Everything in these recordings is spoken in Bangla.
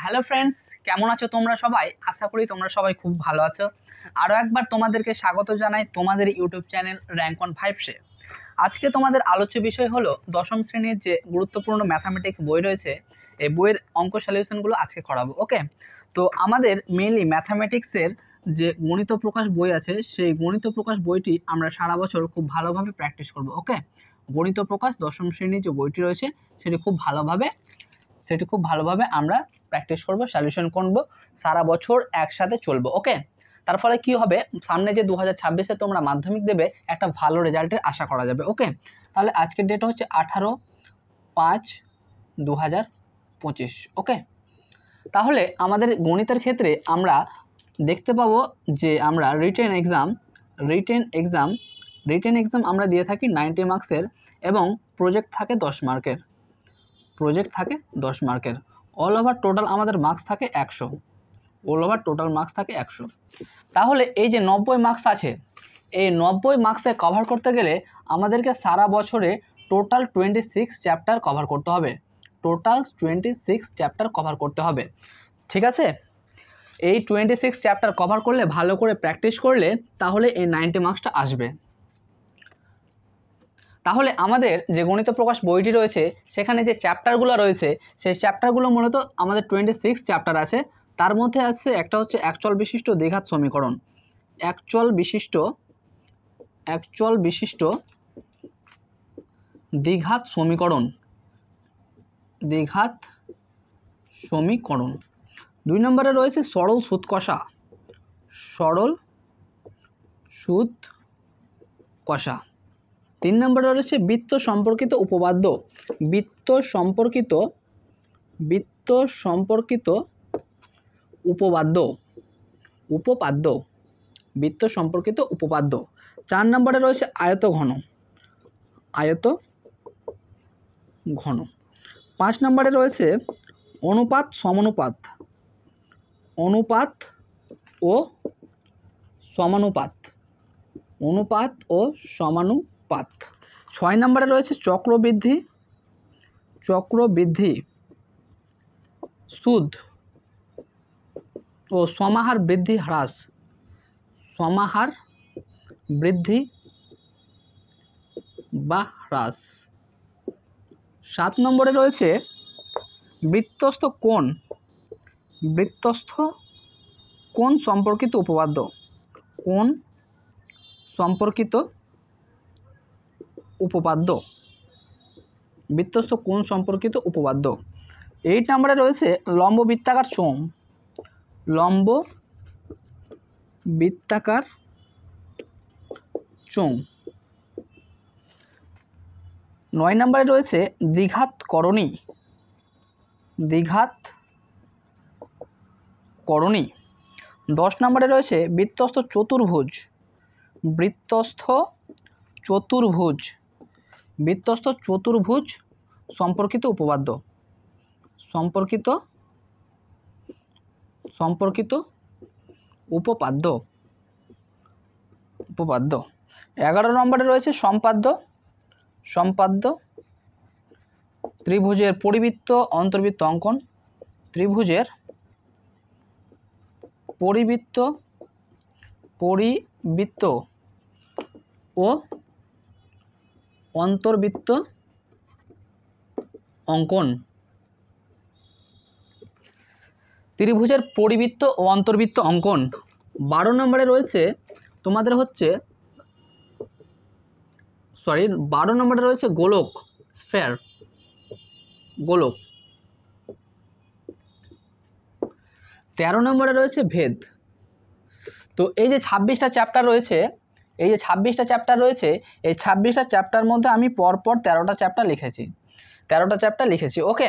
হ্যালো ফ্রেন্ডস, কেমন আছো তোমরা সবাই? আশা করি তোমরা সবাই খুব ভালো আছো। আরও একবার তোমাদেরকে স্বাগত জানাই তোমাদের ইউটিউব চ্যানেল র্যাঙ্ক অন 5-এ। আজকে তোমাদের আলোচ্য বিষয় হলো দশম শ্রেণীর যে গুরুত্বপূর্ণ ম্যাথামেটিক্স বই রয়েছে, এই বইয়ের অঙ্ক সলিউশনগুলো আজকে করাবো। ওকে, তো আমাদের মেইনলি ম্যাথামেটিক্সের যে গণিত প্রকাশ বই আছে, সেই গণিত প্রকাশ বইটি আমরা সারা বছর খুব ভালোভাবে প্র্যাকটিস করব। ওকে, গণিত প্রকাশ দশম শ্রেণীর যে বইটি রয়েছে সেটি খুব ভালোভাবে আমরা প্র্যাকটিস করব, সলিউশন করব, সারা বছর একসাথে চলবো। ওকে, তার ফলে কি হবে, সামনে যে 2026-এ তোমরা মাধ্যমিক দেবে, একটা ভালো রেজাল্টের আশা করা যাবে। ওকে, তাহলে আজকের ডেট হচ্ছে 18/5/2025। ওকে, তাহলে আমাদের গণিতের ক্ষেত্রে আমরা দেখতে পাবো যে আমরা রিটেন এক্সাম আমরা দিয়ে থাকি 90 মার্কসের এবং প্রজেক্ট থাকে 10 মার্কের। অল ওভার টোটাল আমাদের মার্কস থাকে 100। তাহলে এই যে 90 মার্কস আছে, এই 90 মার্কসে কভার করতে গেলে আমাদেরকে সারা বছরে টোটাল 26 চ্যাপ্টার কভার করতে হবে। ঠিক আছে, এই 26 চ্যাপ্টার কভার করলে, ভালো করে প্র্যাকটিস করলে, তাহলে এই 90 মার্কসটা আসবে। তাহলে আমাদের যে গণিত প্রকাশ বইটি রয়েছে, সেখানে যে চ্যাপ্টারগুলো রয়েছে, সেই চ্যাপ্টারগুলো মূলত আমাদের 26 চ্যাপ্টার আছে। তার মধ্যে আছে একটা হচ্ছে একচল বিশিষ্ট দ্বিঘাত সমীকরণ। একচল বিশিষ্ট দ্বিঘাত সমীকরণ। 2 নম্বরে রয়েছে সরল সুদ কষা। 3 নম্বরে রয়েছে বৃত্ত সম্পর্কিত উপপাদ্য। বৃত্ত সম্পর্কিত উপপাদ্য। 4 নম্বরে রয়েছে আয়ত ঘন। 5 নম্বরে রয়েছে অনুপাত ও সমানুপাত। 6 নম্বরে রয়েছে চক্রবৃদ্ধি সুদ ও সমাহার বৃদ্ধি হ্রাস। 7 নম্বরে রয়েছে বৃত্তস্থ কোণ সম্পর্কিত উপপাদ্য। 8 নম্বরে রয়েছে লম্ব বৃত্তাকার চোঙ। 9 নম্বরে রয়েছে দ্বিঘাত করণী। 10 নম্বরে রয়েছে বৃত্তস্থ চতুর্ভুজ সম্পর্কিত উপপাদ্য। 11 নম্বরে রয়েছে সম্পাদ্য। ত্রিভুজের পরিবৃত্ত অন্তর্বৃত্ত অঙ্কন। ত্রিভুজের পরিবৃত্ত ও অন্তর্বৃত্ত অঙ্কন। 12 নম্বরে রয়েছে তোমাদের গোলক। 13 নম্বরে রয়েছে ভেদ। তো এই যে 26টা চ্যাপ্টার রয়েছে, এই 26টা চ্যাপ্টার মধ্যে আমি পরপর 13টা চ্যাপ্টার লিখেছি। ওকে,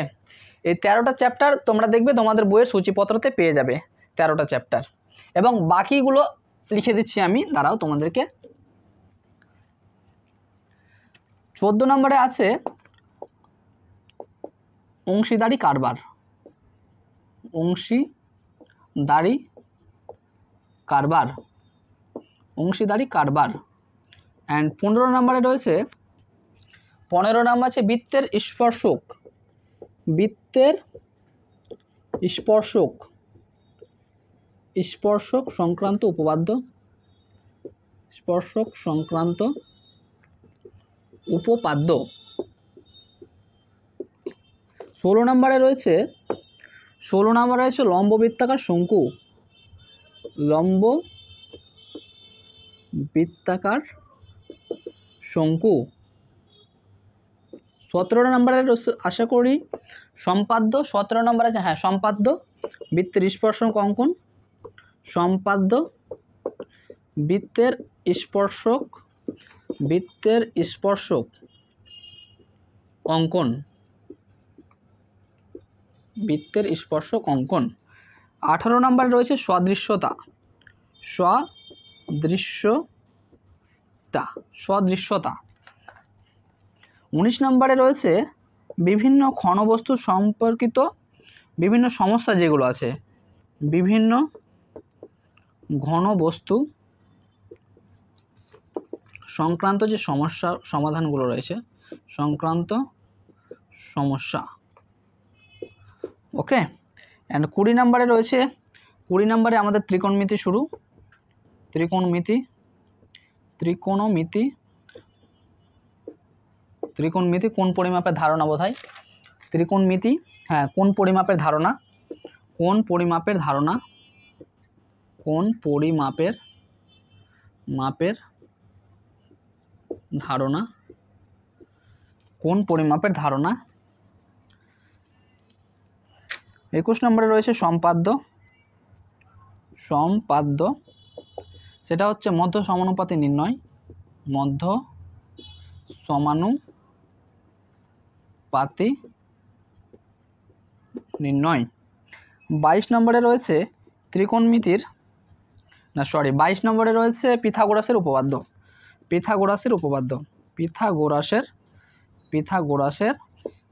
এই 13টা চ্যাপ্টার তোমরা দেখবে তোমাদের বইয়ের সূচিপত্রতে পেয়ে যাবে 13টা চ্যাপ্টার, এবং বাকিগুলো লিখে দিচ্ছি আমি, দাঁড়াও তোমাদেরকে। 14 নম্বরে আছে অংশীদারি কারবার। অ্যান্ড 15 নম্বরে রয়েছে 15 নম্বর আছে বৃত্তের স্পর্শক স্পর্শক সংক্রান্ত উপপাদ্য, স্পর্শক সংক্রান্ত উপপাদ্য। 16 নম্বরে রয়েছে লম্ব বৃত্তাকার শঙ্কু, লম্ব বৃত্তাকার শঙ্কু। 17 নম্বরে আশা করি সম্পাদ্য, 17 নম্বর আছে, হ্যাঁ সম্পাদ্য বৃত্তের স্পর্শক অঙ্কন, সম্পাদ্য বৃত্তের স্পর্শক অঙ্কন, বৃত্তের স্পর্শক অঙ্কন। 18 নম্বরে রয়েছে সদৃশ্যতা, সদৃশ্যতা। 19 নম্বরে রয়েছে বিভিন্ন ঘনবস্তু সম্পর্কিত বিভিন্ন সমস্যা যেগুলো আছে, বিভিন্ন ঘনবস্তু সংক্রান্ত যে সমস্যা সমাধানগুলো রয়েছে, সংক্রান্ত সমস্যা। ওকে, অ্যান্ড 20 নম্বরে রয়েছে, 20 নম্বরে আমাদের ত্রিকোণমিতি শুরু, ত্রিকোণমিতি কোন পরিমাপের ধারণা বোধহয়, ত্রিকোণমিতি, হ্যাঁ কোন পরিমাপের ধারণা, কোন পরিমাপের ধারণা কোন পরিমাপের ধারণা। 21 নম্বরে রয়েছে সম্পাদ্য, সেটা হচ্ছে মধ্য সমানুপাতি নির্ণয়, মধ্য সমানুপাতি নির্ণয়। 22 নম্বরে রয়েছে ত্রিকোণমিতির, 22 নম্বরে রয়েছে পিথাগোরাসের উপপাদ্য, পিথাগোরাসের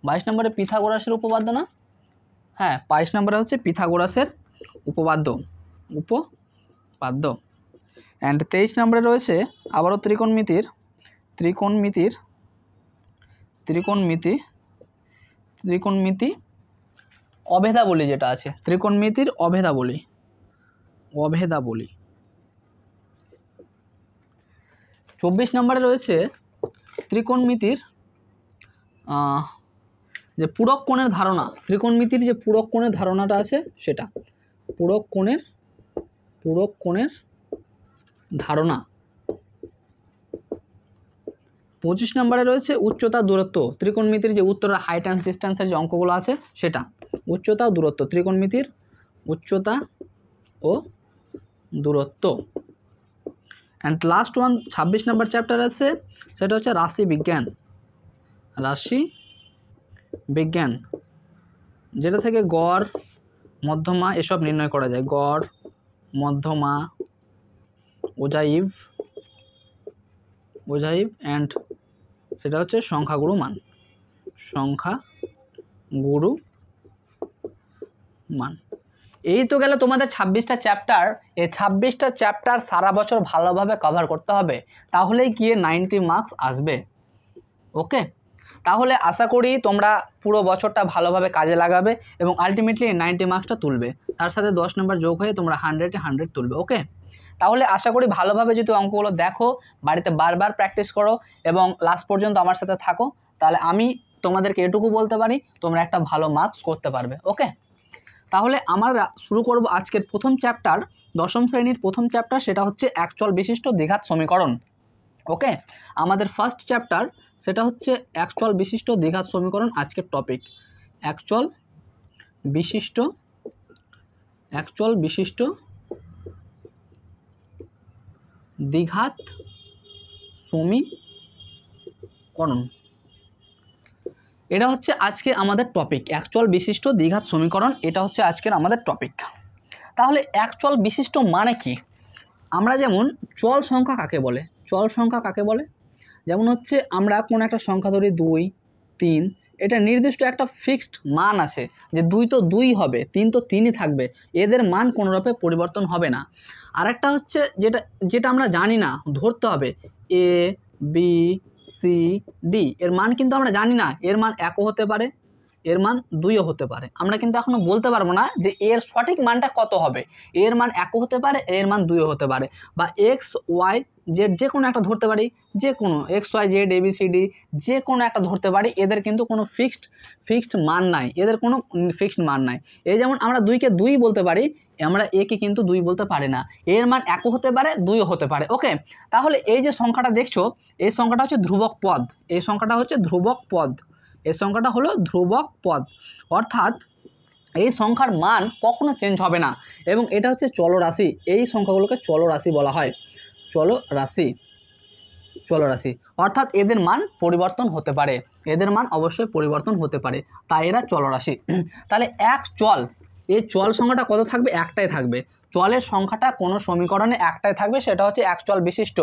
22 নম্বরে পিথাগোরাসের উপপাদ্য না, হ্যাঁ 22 নম্বরে হচ্ছে পিথাগোরাসের উপপাদ্য। অ্যান্ড 23 নম্বরে রয়েছে আবারও ত্রিকোণমিতি অভেদাবলী যেটা আছে, ত্রিকোণমিতির অভেদাবলী। 24 নম্বরে রয়েছে ত্রিকোণমিতির যে পূরক কোণের ধারণা, ত্রিকোণমিতির যে পূরক কোণের ধারণাটা আছে সেটা, পূরক কোণের ধারণা। 25 নম্বরে রয়েছে উচ্চতা দূরত্ব, ত্রিকোণমিতির যে উত্তরের হাইট অ্যান্ড ডিস্ট্যান্সের যে অঙ্কগুলো আছে সেটা, উচ্চতা ও দূরত্ব, ত্রিকোণমিতির উচ্চতা ও দূরত্ব। And last one 26 number chapter আছে, সেটা হচ্ছে রাশি বিজ্ঞান, যেটা থেকে গড়, মধ্যমা এসব নির্ণয় করা যায়, গড়, মধ্যমা, ওজাইভ অ্যান্ড সেটা হচ্ছে সংখ্যাগুরু মান। এই তো গেল তোমাদের 26টা চ্যাপ্টার। এই 26টা চ্যাপ্টার সারা বছর ভালোভাবে কভার করতে হবে, তাহলেই গিয়ে 90 মার্কস আসবে। ওকে, তাহলে আশা করি তোমরা পুরো বছরটা ভালোভাবে কাজে লাগাবে এবং আলটিমেটলি 90 মার্কসটা তুলবে, তার সাথে 10 নম্বর যোগ হয়ে তোমরা 100-এ 100 তুলবে। ওকে, তাহলে আশা করি ভালোভাবে যদি অঙ্কগুলো দেখো, বাড়িতে বারবার প্র্যাকটিস করো এবং লাস্ট পর্যন্ত আমার সাথে থাকো, তাহলে আমি তোমাদেরকে এটুকু বলতে পারি তোমরা একটা ভালো মার্কস করতে পারবে। ওকে, তাহলে আমরা শুরু করব আজকের প্রথম চ্যাপ্টার, দশম শ্রেণীর প্রথম চ্যাপ্টার, সেটা হচ্ছে একচল বিশিষ্ট দ্বিঘাত সমীকরণ। ওকে, আমাদের ফার্স্ট চ্যাপ্টার সেটা হচ্ছে একচল বিশিষ্ট দ্বিঘাত সমীকরণ। আজকের টপিক একচল বিশিষ্ট দ্বিঘাত সমীকরণ, এটা হচ্ছে আজকে আমাদের টপিক, একচল বিশিষ্ট দ্বিঘাত সমীকরণ, এটা হচ্ছে আজকের আমাদের টপিক। তাহলে একচল বিশিষ্ট মানে কি? আমরা যেমন চল সংখ্যা কাকে বলে, যেমন হচ্ছে আমরা কোন একটা সংখ্যা ধরি 2, 3, এটা নির্দিষ্ট একটা ফিক্সড মান আছে যে 2 তো 2 হবে, 3 তো 3ই থাকবে, এদের মান কোনোরূপে পরিবর্তন হবে না। আরেকটা হচ্ছে যেটা আমরা জানি না, ধরতে হবে A, B, C, D, এর মান কিন্তু আমরা জানি না, এর মান 1ও হতে পারে, এর মান 2ও হতে পারে। আমরা কিন্তু এখনো বলতে পারবো না যে এর সঠিক মানটা কত হবে। এর মান 1ও হতে পারে, এর মান 2ও হতে পারে, বা এক্স ওয়াই জেড যে কোনো একটা ধরতে পারি, যে কোনো এক্স ওয়াই জেড এবিসিডি যে কোনো একটা ধরতে পারি। এদের কিন্তু কোনো ফিক্সড মান নাই, এদের কোনো ফিক্সড মান নাই। এই যেমন আমরা 2কে 2 বলতে পারি, আমরা একে কিন্তু 2 বলতে পারি না। এর মান 1ও হতে পারে, 2ও হতে পারে। ওকে, তাহলে এই যে সংখ্যাটা দেখছো, এই সংখ্যাটা হচ্ছে ধ্রুবক পদ। এই সংখ্যাটা হচ্ছে ধ্রুবক পদ। এই সংখ্যাটা হলো ধ্রুবক পদ, অর্থাৎ এই সংখ্যার মান কখনো চেঞ্জ হবে না, এবং এটা হচ্ছে চলরাশি। এই সংখ্যাগুলোকে চলরাশি বলা হয়, চলরাশি। অর্থাৎ এদের মান পরিবর্তন হতে পারে, এদের মান অবশ্যই পরিবর্তন হতে পারে, তাই এরা চলরাশি। তাহলে এক চল, এই চল সংখ্যাটা কত থাকবে? একটাই থাকবে। চলের সংখ্যাটা কোনো সমীকরণে একটাই থাকবে, সেটা হচ্ছে এক চল বিশিষ্ট।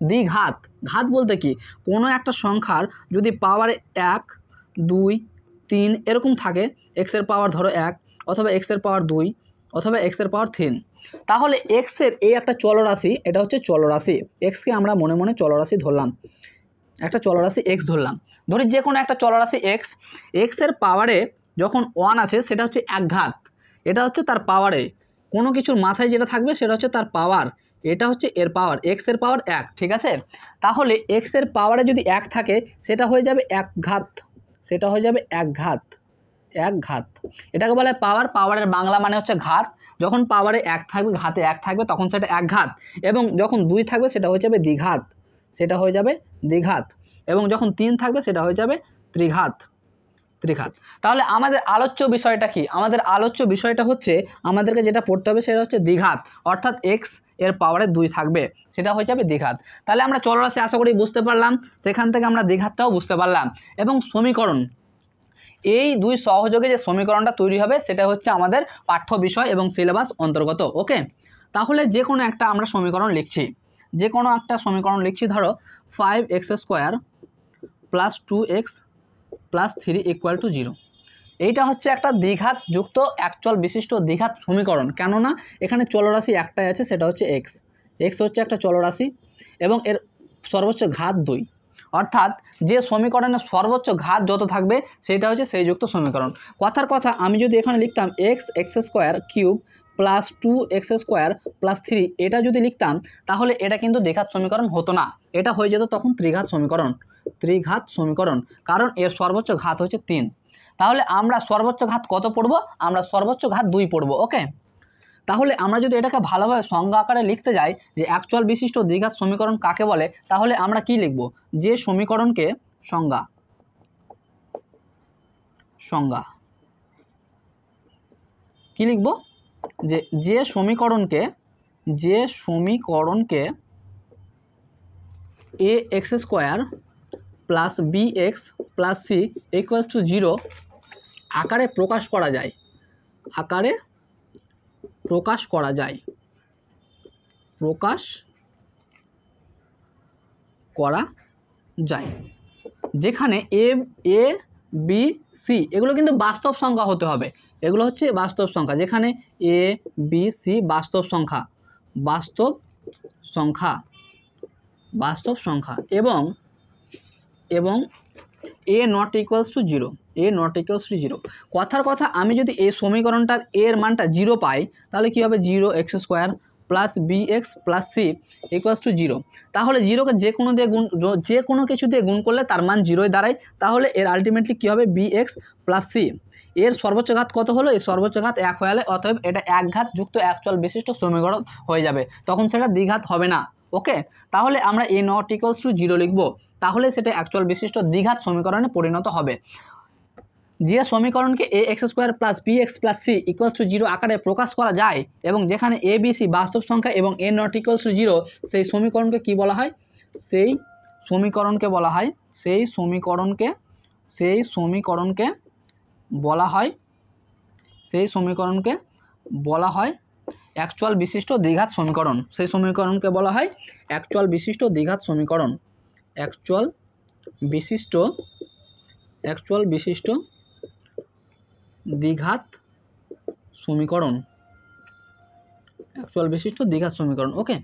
দ্বিঘাত, ঘাত বলতে কি, কোনো একটা সংখ্যার যদি পাওয়ার 1 2 3 এরকম থাকে, এক্সের পাওয়ার ধরো 1, অথবা এক্সের পাওয়ার 2, অথবা এক্সের পাওয়ার 3, তাহলে এক্সের এই একটা চলরাশি, এটা হচ্ছে চলরাশি। এক্সকে আমরা মনে মনে চলরাশি ধরলাম, একটা চলরাশি এক্স ধরলাম। ধরি যে কোনো একটা চলরাশি এক্স, এক্সের পাওয়ারে যখন 1 আছে সেটা হচ্ছে এক ঘাত, এটা হচ্ছে তার পাওয়ারে। কোনো কিছুর মাথায় যেটা থাকবে সেটা হচ্ছে তার পাওয়ার, এটা হচ্ছে এর পাওয়ার, এক্সের পাওয়ার 1, ঠিক আছে। তাহলে এক্সের পাওয়ারে যদি 1 থাকে সেটা হয়ে যাবে এক ঘাত, সেটা হয়ে যাবে এক ঘাত, এক ঘাত। এটাকে বলে পাওয়ার। পাওয়ারের বাংলা মানে হচ্ছে ঘাত। যখন পাওয়ারে 1 থাকবে, ঘাতে 1 থাকবে, তখন সেটা এক ঘাত, এবং যখন 2 থাকবে সেটা হয়ে যাবে দ্বিঘাত, সেটা হয়ে যাবে দ্বিঘাত, এবং যখন 3 থাকবে সেটা হয়ে যাবে ত্রিঘাত, ত্রিঘাত। তাহলে আমাদের আলোচ্য বিষয়টা কি? আমাদের আলোচ্য বিষয়টা হচ্ছে, আমাদেরকে যেটা পড়তে হবে সেটা হচ্ছে দ্বিঘাত, অর্থাৎ এক্স এর পাওয়ারে 2 থাকবে, সেটা হয়ে যাবে দ্বিঘাত। তাহলে আমরা চলরাশি আশা করি বুঝতে পারলাম, সেখান থেকে আমরা দ্বিঘাতটাও বুঝতে পারলাম। এবং সমীকরণ, এই দুই সহযোগে যে সমীকরণটা তৈরি হবে সেটা হচ্ছে আমাদের পাঠ্য বিষয় এবং সিলেবাস অন্তর্গত। ওকে, তাহলে যে কোনো একটা আমরা সমীকরণ লিখছি, যে কোনো একটা সমীকরণ লিখছি। ধরো 5x² + 2x + 3 = 0। এইটা হচ্ছে একটা দ্বিঘাত যুক্ত একচল বিশিষ্ট দ্বিঘাত সমীকরণ। কেননা এখানে চলরাশি একটাই আছে, সেটা হচ্ছে এক্স। এক্স হচ্ছে একটা চলরাশি এবং এর সর্বোচ্চ ঘাত 2, অর্থাৎ যে সমীকরণের সর্বোচ্চ ঘাত যত থাকবে সেটা হচ্ছে সেই যুক্ত সমীকরণ। কথার কথা, আমি যদি এখানে লিখতাম x² + 2x² + 3, এটা যদি লিখতাম তাহলে এটা কিন্তু দ্বিঘাত সমীকরণ হতো না, এটা হয়ে যেত তখন ত্রিঘাত সমীকরণ, ত্রিঘাত সমীকরণ, কারণ এর সর্বোচ্চ ঘাত হচ্ছে 3। তাহলে আমরা সর্বোচ্চ ঘাত কত পড়ব? আমরা সর্বোচ্চ ঘাত 2 পড়ব। ওকে, তাহলে আমরা যদি এটাকে ভালোভাবে সংজ্ঞা আকারে লিখতে যাই যে একচল বিশিষ্ট দ্বিঘাত সমীকরণ কাকে বলে, তাহলে আমরা কি লিখব? যে সমীকরণকে সংজ্ঞা, সংজ্ঞা কি লিখব? যে সমীকরণকে ax² + bx + c = 0 আকারে প্রকাশ করা যায়, আকারে প্রকাশ করা যায়, প্রকাশ করা যায়, যেখানে এ বি সি এগুলো কিন্তু বাস্তব সংখ্যা হতে হবে, এগুলো হচ্ছে বাস্তব সংখ্যা, যেখানে এ বি সি বাস্তব সংখ্যা, বাস্তব সংখ্যা, বাস্তব সংখ্যা, এবং a ≠ 0, a ≠ 0। কথার কথা, আমি যদি এই সমীকরণটার এর মানটা 0 পাই, তাহলে কী হবে? 0x² + bx + c = 0। তাহলে 0কে যে কোনো কিছু দিয়ে গুণ করলে তার মান 0ই দাঁড়ায়, তাহলে এর আলটিমেটলি কী হবে? bx + c। এর সর্বোচ্চ ঘাত কত হলো? এর সর্বোচ্চ ঘাত 1 হয়ে গেলে, অতএব এটা এক ঘাত যুক্ত একচল বিশিষ্ট সমীকরণ হয়ে যাবে, তখন সেটা দ্বিঘাত হবে না। ওকে, তাহলে আমরা a ≠ 0 লিখব, তাহলে সেটা একচল বিশিষ্ট দ্বিঘাত সমীকরণে পরিণত হবে। যে সমীকরণকে ax² + bx + c = 0 আকারে প্রকাশ করা যায়, এবং যেখানে a b c বাস্তব সংখ্যা এবং a ≠ 0, সেই সমীকরণকে কি বলা হয়? সেই সমীকরণকে বলা হয়, সেই সমীকরণকে বলা হয় একচল বিশিষ্ট দ্বিঘাত সমীকরণ। সেই সমীকরণকে বলা হয় একচল বিশিষ্ট দ্বিঘাত সমীকরণ, একচল বিশিষ্ট দ্বিঘাত সমীকরণ, একচল বিশিষ্ট দ্বিঘাত সমীকরণ। ওকে,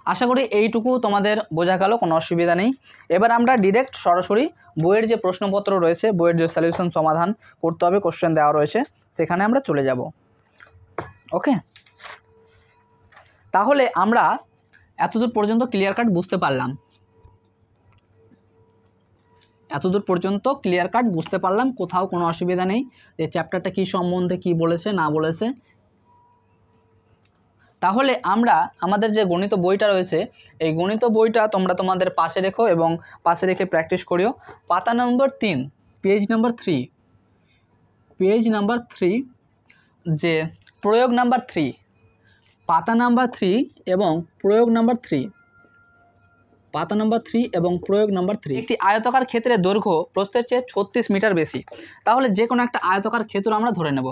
আশা করি এইটুকু তোমাদের বোঝা গেল, কোনো অসুবিধা নেই। এবার আমরা ডিরেক্ট সরাসরি বইয়ের যে প্রশ্নপত্র রয়েছে, বইয়ের যে সলিউশন সমাধান করতে হবে, কোশ্চেন দেওয়া রয়েছে, সেখানে আমরা চলে যাব। ওকে, তাহলে আমরা এতদূর পর্যন্ত ক্লিয়ার কাট বুঝতে পারলাম, এতদূর পর্যন্ত ক্লিয়ার কাট বুঝতে পারলাম, কোথাও কোনো অসুবিধা নেই যে চ্যাপ্টারটা কী সম্বন্ধে কী বলেছে না বলেছে। তাহলে আমরা আমাদের যে গণিত বইটা রয়েছে, এই গণিত বইটা তোমরা তোমাদের পাশে রেখো এবং পাশে রেখে প্র্যাকটিস করিও। পাতা নম্বর 3, পেজ নাম্বার 3, পেজ নাম্বার 3, যে প্রয়োগ নাম্বার 3, পাতা নাম্বার 3 এবং প্রয়োগ নাম্বার 3, পাতা নাম্বার 3 এবং প্রয়োগ নাম্বার 3। একটি আয়তাকার ক্ষেত্রের দৈর্ঘ্য প্রস্থের চেয়ে 36 মিটার বেশি। তাহলে যে কোনো একটা আয়তাকার ক্ষেত্র আমরা ধরে নেব।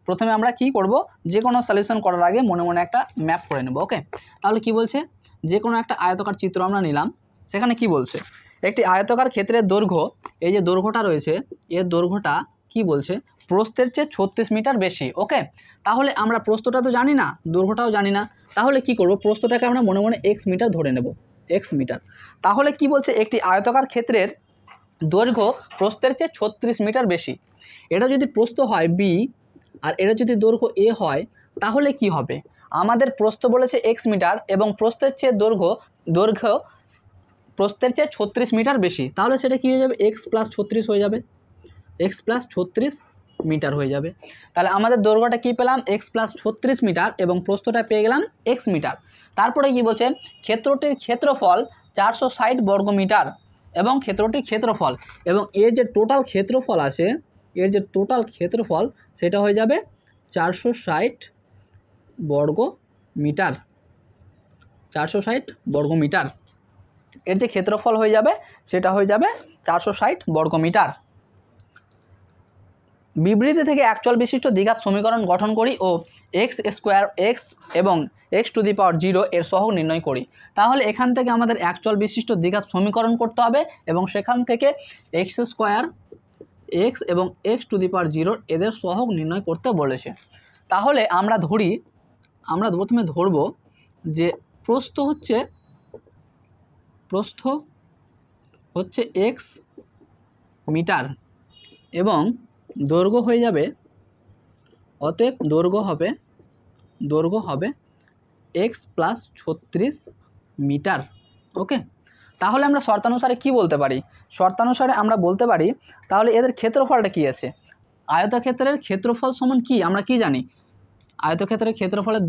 প্রথমে আমরা কি করব, যে কোনো সলিউশন করার আগে মনে মনে একটা ম্যাপ করে নেব। ওকে, তাহলে কি বলছে, যে কোনো একটা আয়তাকার চিত্র আমরা নিলাম, সেখানে কি বলছে, একটি আয়তাকার ক্ষেত্রের দৈর্ঘ্য, এই যে দৈর্ঘ্যটা রয়েছে, এর দৈর্ঘ্যটা কি বলছে, প্রস্থের চেয়ে 36 মিটার বেশি। ওকে, তাহলে আমরা প্রস্থটা তো জানি না, দৈর্ঘ্যটাও জানি না, তাহলে কি করব, প্রস্থটাকে আমরা মনে মনে x মিটার ধরে নেব, x মিটার। তাহলে কি বলছে, একটি আয়তাকার ক্ষেত্রের দৈর্ঘ্য প্রস্থের চেয়ে 36 মিটার বেশি। এটা যদি প্রস্থ হয় b আর এটা যদি দৈর্ঘ্য a হয়, তাহলে কি হবে, আমাদের প্রস্থ বলেছে x মিটার এবং প্রস্থের চেয়ে দৈর্ঘ্য প্রস্থের চেয়ে 36 মিটার বেশি। তাহলে সেটা কি হয়ে যাবে, x + 36 হয়ে যাবে, x + 36 মিটার হয়ে যাবে। তাহলে আমাদের দৈর্ঘ্যটা কি পেলাম, x + 36 মিটার এবং প্রস্থটা পেয়ে গেলাম x মিটার। তারপরে কি বলছে, ক্ষেত্রটির ক্ষেত্রফল 460 বর্গ মিটার এবং ক্ষেত্রটির ক্ষেত্রফল এবং এর যে টোটাল ক্ষেত্রফল আছে, এর যে টোটাল ক্ষেত্রফল সেটা হয়ে যাবে 460 বর্গ মিটার, 460 বর্গ মিটার। এর যে ক্ষেত্রফল হয়ে যাবে সেটা হয়ে যাবে 460 বর্গ মিটার। বিবৃতি থেকে একচল বিশিষ্ট দ্বিঘাত সমীকরণ গঠন করি ও x² এবং x⁴ এর সহগ নির্ণয় করি। তাহলে এখান থেকে আমাদের একচল বিশিষ্ট দ্বিঘাত সমীকরণ করতে হবে এবং সেখান থেকে x² x এবং x⁴ এদের সহগ নির্ণয় করতে বলেছে। তাহলে আমরা প্রথমে ধরব যে প্রস্থ হচ্ছে x মিটার এবং দৈর্ঘ্য হয়ে যাবে, অতএব দৈর্ঘ্য হবে x + 36 মিটার। ওকে, তাহলে আমরা শর্তানুসারে কি বলতে পারি, শর্তানুসারে আমরা বলতে পারি, তাহলে এদের ক্ষেত্রফলটা কি আছে, আয়তক্ষেত্রের ক্ষেত্রফল সমান কি, আমরা কি জানি, আয়তক্ষেত্রের ক্ষেত্রফলের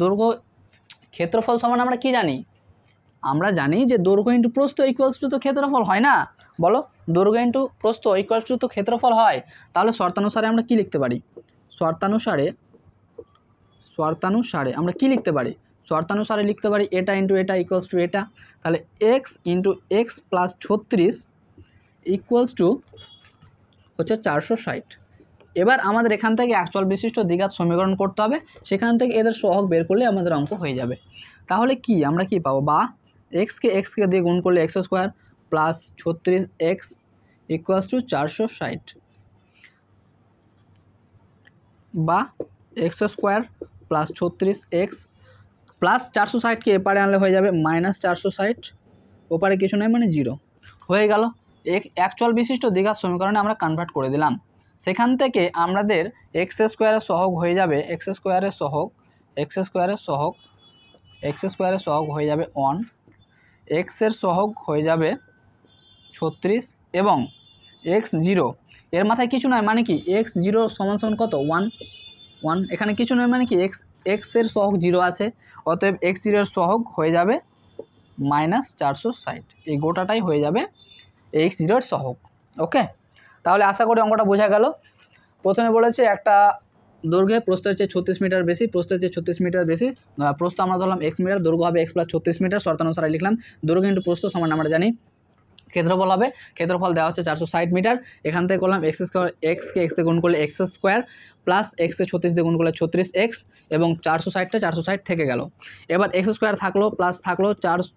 ক্ষেত্রফল সমান আমরা কি জানি, আমরা জানি যে দৈর্ঘ্য ইন্টু প্রস্থ ইকুয়ালস টু তো ক্ষেত্রফল হয় না, বলো, দৈর্ঘ্য ইন্টু প্রস্থ ইকুয়ালস টু তো ক্ষেত্রফল হয়। তাহলে শর্তানুসারে আমরা কি লিখতে পারি, শর্তানুসারে আমরা কি লিখতে পারি, শর্তানুসারে লিখতে পারি এটা ইন্টু এটা ইকুয়ালস টু এটা। তাহলে x into x + 36 equals to হচ্ছে 460। এবার আমাদের এখান থেকে একচল বিশিষ্ট দ্বিঘাত সমীকরণ করতে হবে, সেখান থেকে এদের সহগ বের করলে আমাদের অঙ্ক হয়ে যাবে। তাহলে কি আমরা কি পাবো, বা x কে দিয়ে গুণ করলে x² + 36x ইকুয়ালস টু 460, বা x² + 36x প্লাস 460কে এপারে আনলে হয়ে যাবে -460, ওপারে কিছু নয় মানে 0 হয়ে গেল। একচল বিশিষ্ট দ্বিঘাত সমীকরণে আমরা কনভার্ট করে দিলাম। সেখান থেকে আমাদের x² এর সহগ হয়ে যাবে, x² এর সহগ হয়ে যাবে 1, x এর সহগ হয়ে যাবে 36 এবং x0 এর মাথায় কিছু নয় মানে কি x0 সমান কত 1, এখানে কিছু নয় মানে কি x এর সহগ 0 আছে, অতএব x0 এর সহগ হয়ে যাবে -460, এই গোটাটাই হয়ে যাবে x0 এর সহগ। ওকে, তাহলে আশা করি অঙ্কটা বোঝা গেল। প্রথমে বলেছে একটা দৈর্ঘ্যে প্রস্থের চেয়ে 36 মিটার বেশি, প্রস্থ আমরা ধরলাম x মিটার, দৈর্ঘ্য হবে x + 36 মিটার, শর্তানুসারে লিখলাম দৈর্ঘ্য ইন্টু প্রস্থ সমান আমরা জানি ক্ষেত্রফল হবে, ক্ষেত্রফল দেওয়া হচ্ছে 460 মিটার। এখান থেকে করলাম x কে x দিয়ে গুণ করলে x² প্লাস এক্সে 36 দিয়ে গুণ করলে 36x এবং 460টা 460 থেকে গেল। এবার এক্স স্কোয়ার থাকলো প্লাস থাকলো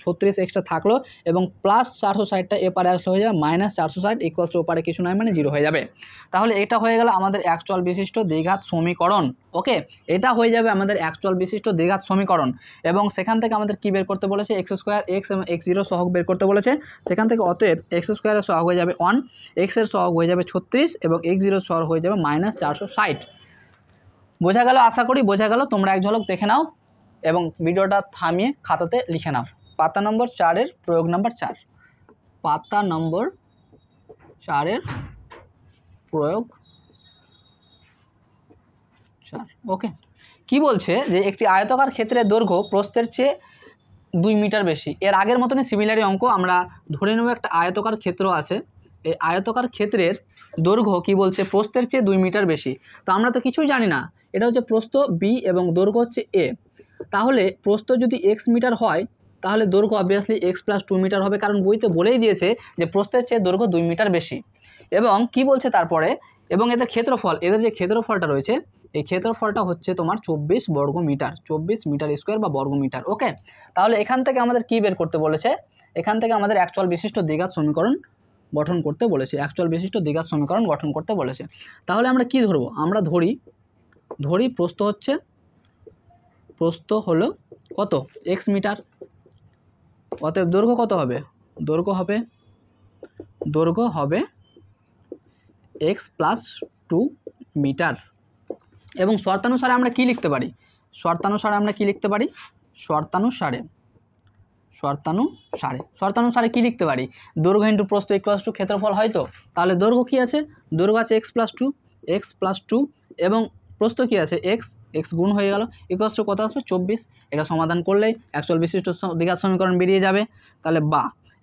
36xটা থাকলো এবং প্লাস 460টা এপারে আসলে হয়ে যাবে মাইনাস 460 ইকুয়ালস টু ওপারে কিছু নয় মানে 0 হয়ে যাবে। তাহলে এটা হয়ে গেল আমাদের একচল বিশিষ্ট দ্বিঘাত সমীকরণ। ওকে, এটা হয়ে যাবে আমাদের একচল বিশিষ্ট দ্বিঘাত সমীকরণ এবং সেখান থেকে আমাদের কি বের করতে বলেছে, এক্স স্কোয়ার এক্স এবং x0 সহগ বের করতে বলেছে। সেখান থেকে অতএব এক্স স্কোয়ারের সহগ হয়ে যাবে 1, এক্সের সহগ হয়ে যাবে 36 এবং x0 সহগ হয়ে যাবে মাইনাস 460। বোঝা গেল? আশা করি বোঝা গেল। তোমরা এক ঝলক দেখে নাও এবং ভিডিওটা থামিয়ে খাতাতে লিখে নাও। পাতা নম্বর 4-এর প্রয়োগ নম্বর 4, পাতা নম্বর 4-এর প্রয়োগ 4। ওকে, কি বলছে যে একটি আয়তাকার ক্ষেত্রের দৈর্ঘ্য প্রস্থের চেয়ে 2 মিটার বেশি। এর আগের মতনই সিমিলারি অঙ্ক আমরা ধরে নেব একটা আয়তাকার ক্ষেত্র আছে, এই আয়তাকার ক্ষেত্রের দৈর্ঘ্য কি বলছে প্রস্থের চেয়ে 2 মিটার বেশি। তো আমরা তো কিছুই জানি না, এটা হচ্ছে প্রস্থ বি এবং দৈর্ঘ্য হচ্ছে এ। তাহলে প্রস্থ যদি এক্স মিটার হয় তাহলে দৈর্ঘ্য অবভিয়াসলি এক্স প্লাস 2 মিটার হবে, কারণ বইতে বলেই দিয়েছে যে প্রস্থের চেয়ে দৈর্ঘ্য 2 মিটার বেশি। এবং কি বলছে তারপরে, এবং এদের ক্ষেত্রফল, এদের যে ক্ষেত্রফলটা রয়েছে এই ক্ষেত্রফলটা হচ্ছে তোমার 24 বর্গ মিটার, 24 মিটার স্কোয়ার বা বর্গ মিটার। ওকে, তাহলে এখান থেকে আমাদের কি বের করতে বলেছে, এখান থেকে আমাদের একচল বিশিষ্ট দ্বিঘাত সমীকরণ গঠন করতে বলেছে, একচল বিশিষ্ট দ্বিঘাত সমীকরণ গঠন করতে বলেছে। তাহলে আমরা কি ধরবো, আমরা ধরি প্রস্থ হলো কত, এক্স মিটার, অতএব দৈর্ঘ্য কত হবে, দৈর্ঘ্য হবে এক্স প্লাস 2 মিটার। এবং শর্তানুসারে আমরা কি লিখতে পারি, শর্তানুসারে কি লিখতে পারি, দৈর্ঘ্য ইন্টু প্রস্থ ইকুয়ালস টু ক্ষেত্রফল, হয়তো। তাহলে দৈর্ঘ্য কি আছে, দৈর্ঘ্য আছে এক্স প্লাস টু এবং প্রস্থ কি আছে এক্স গুণ হয়ে গেল ইকুয়ালস টু কত আসবে 24। এটা সমাধান করলেই একচল বিশিষ্ট দ্বিঘাত সমীকরণ বেরিয়ে যাবে। তাহলে বা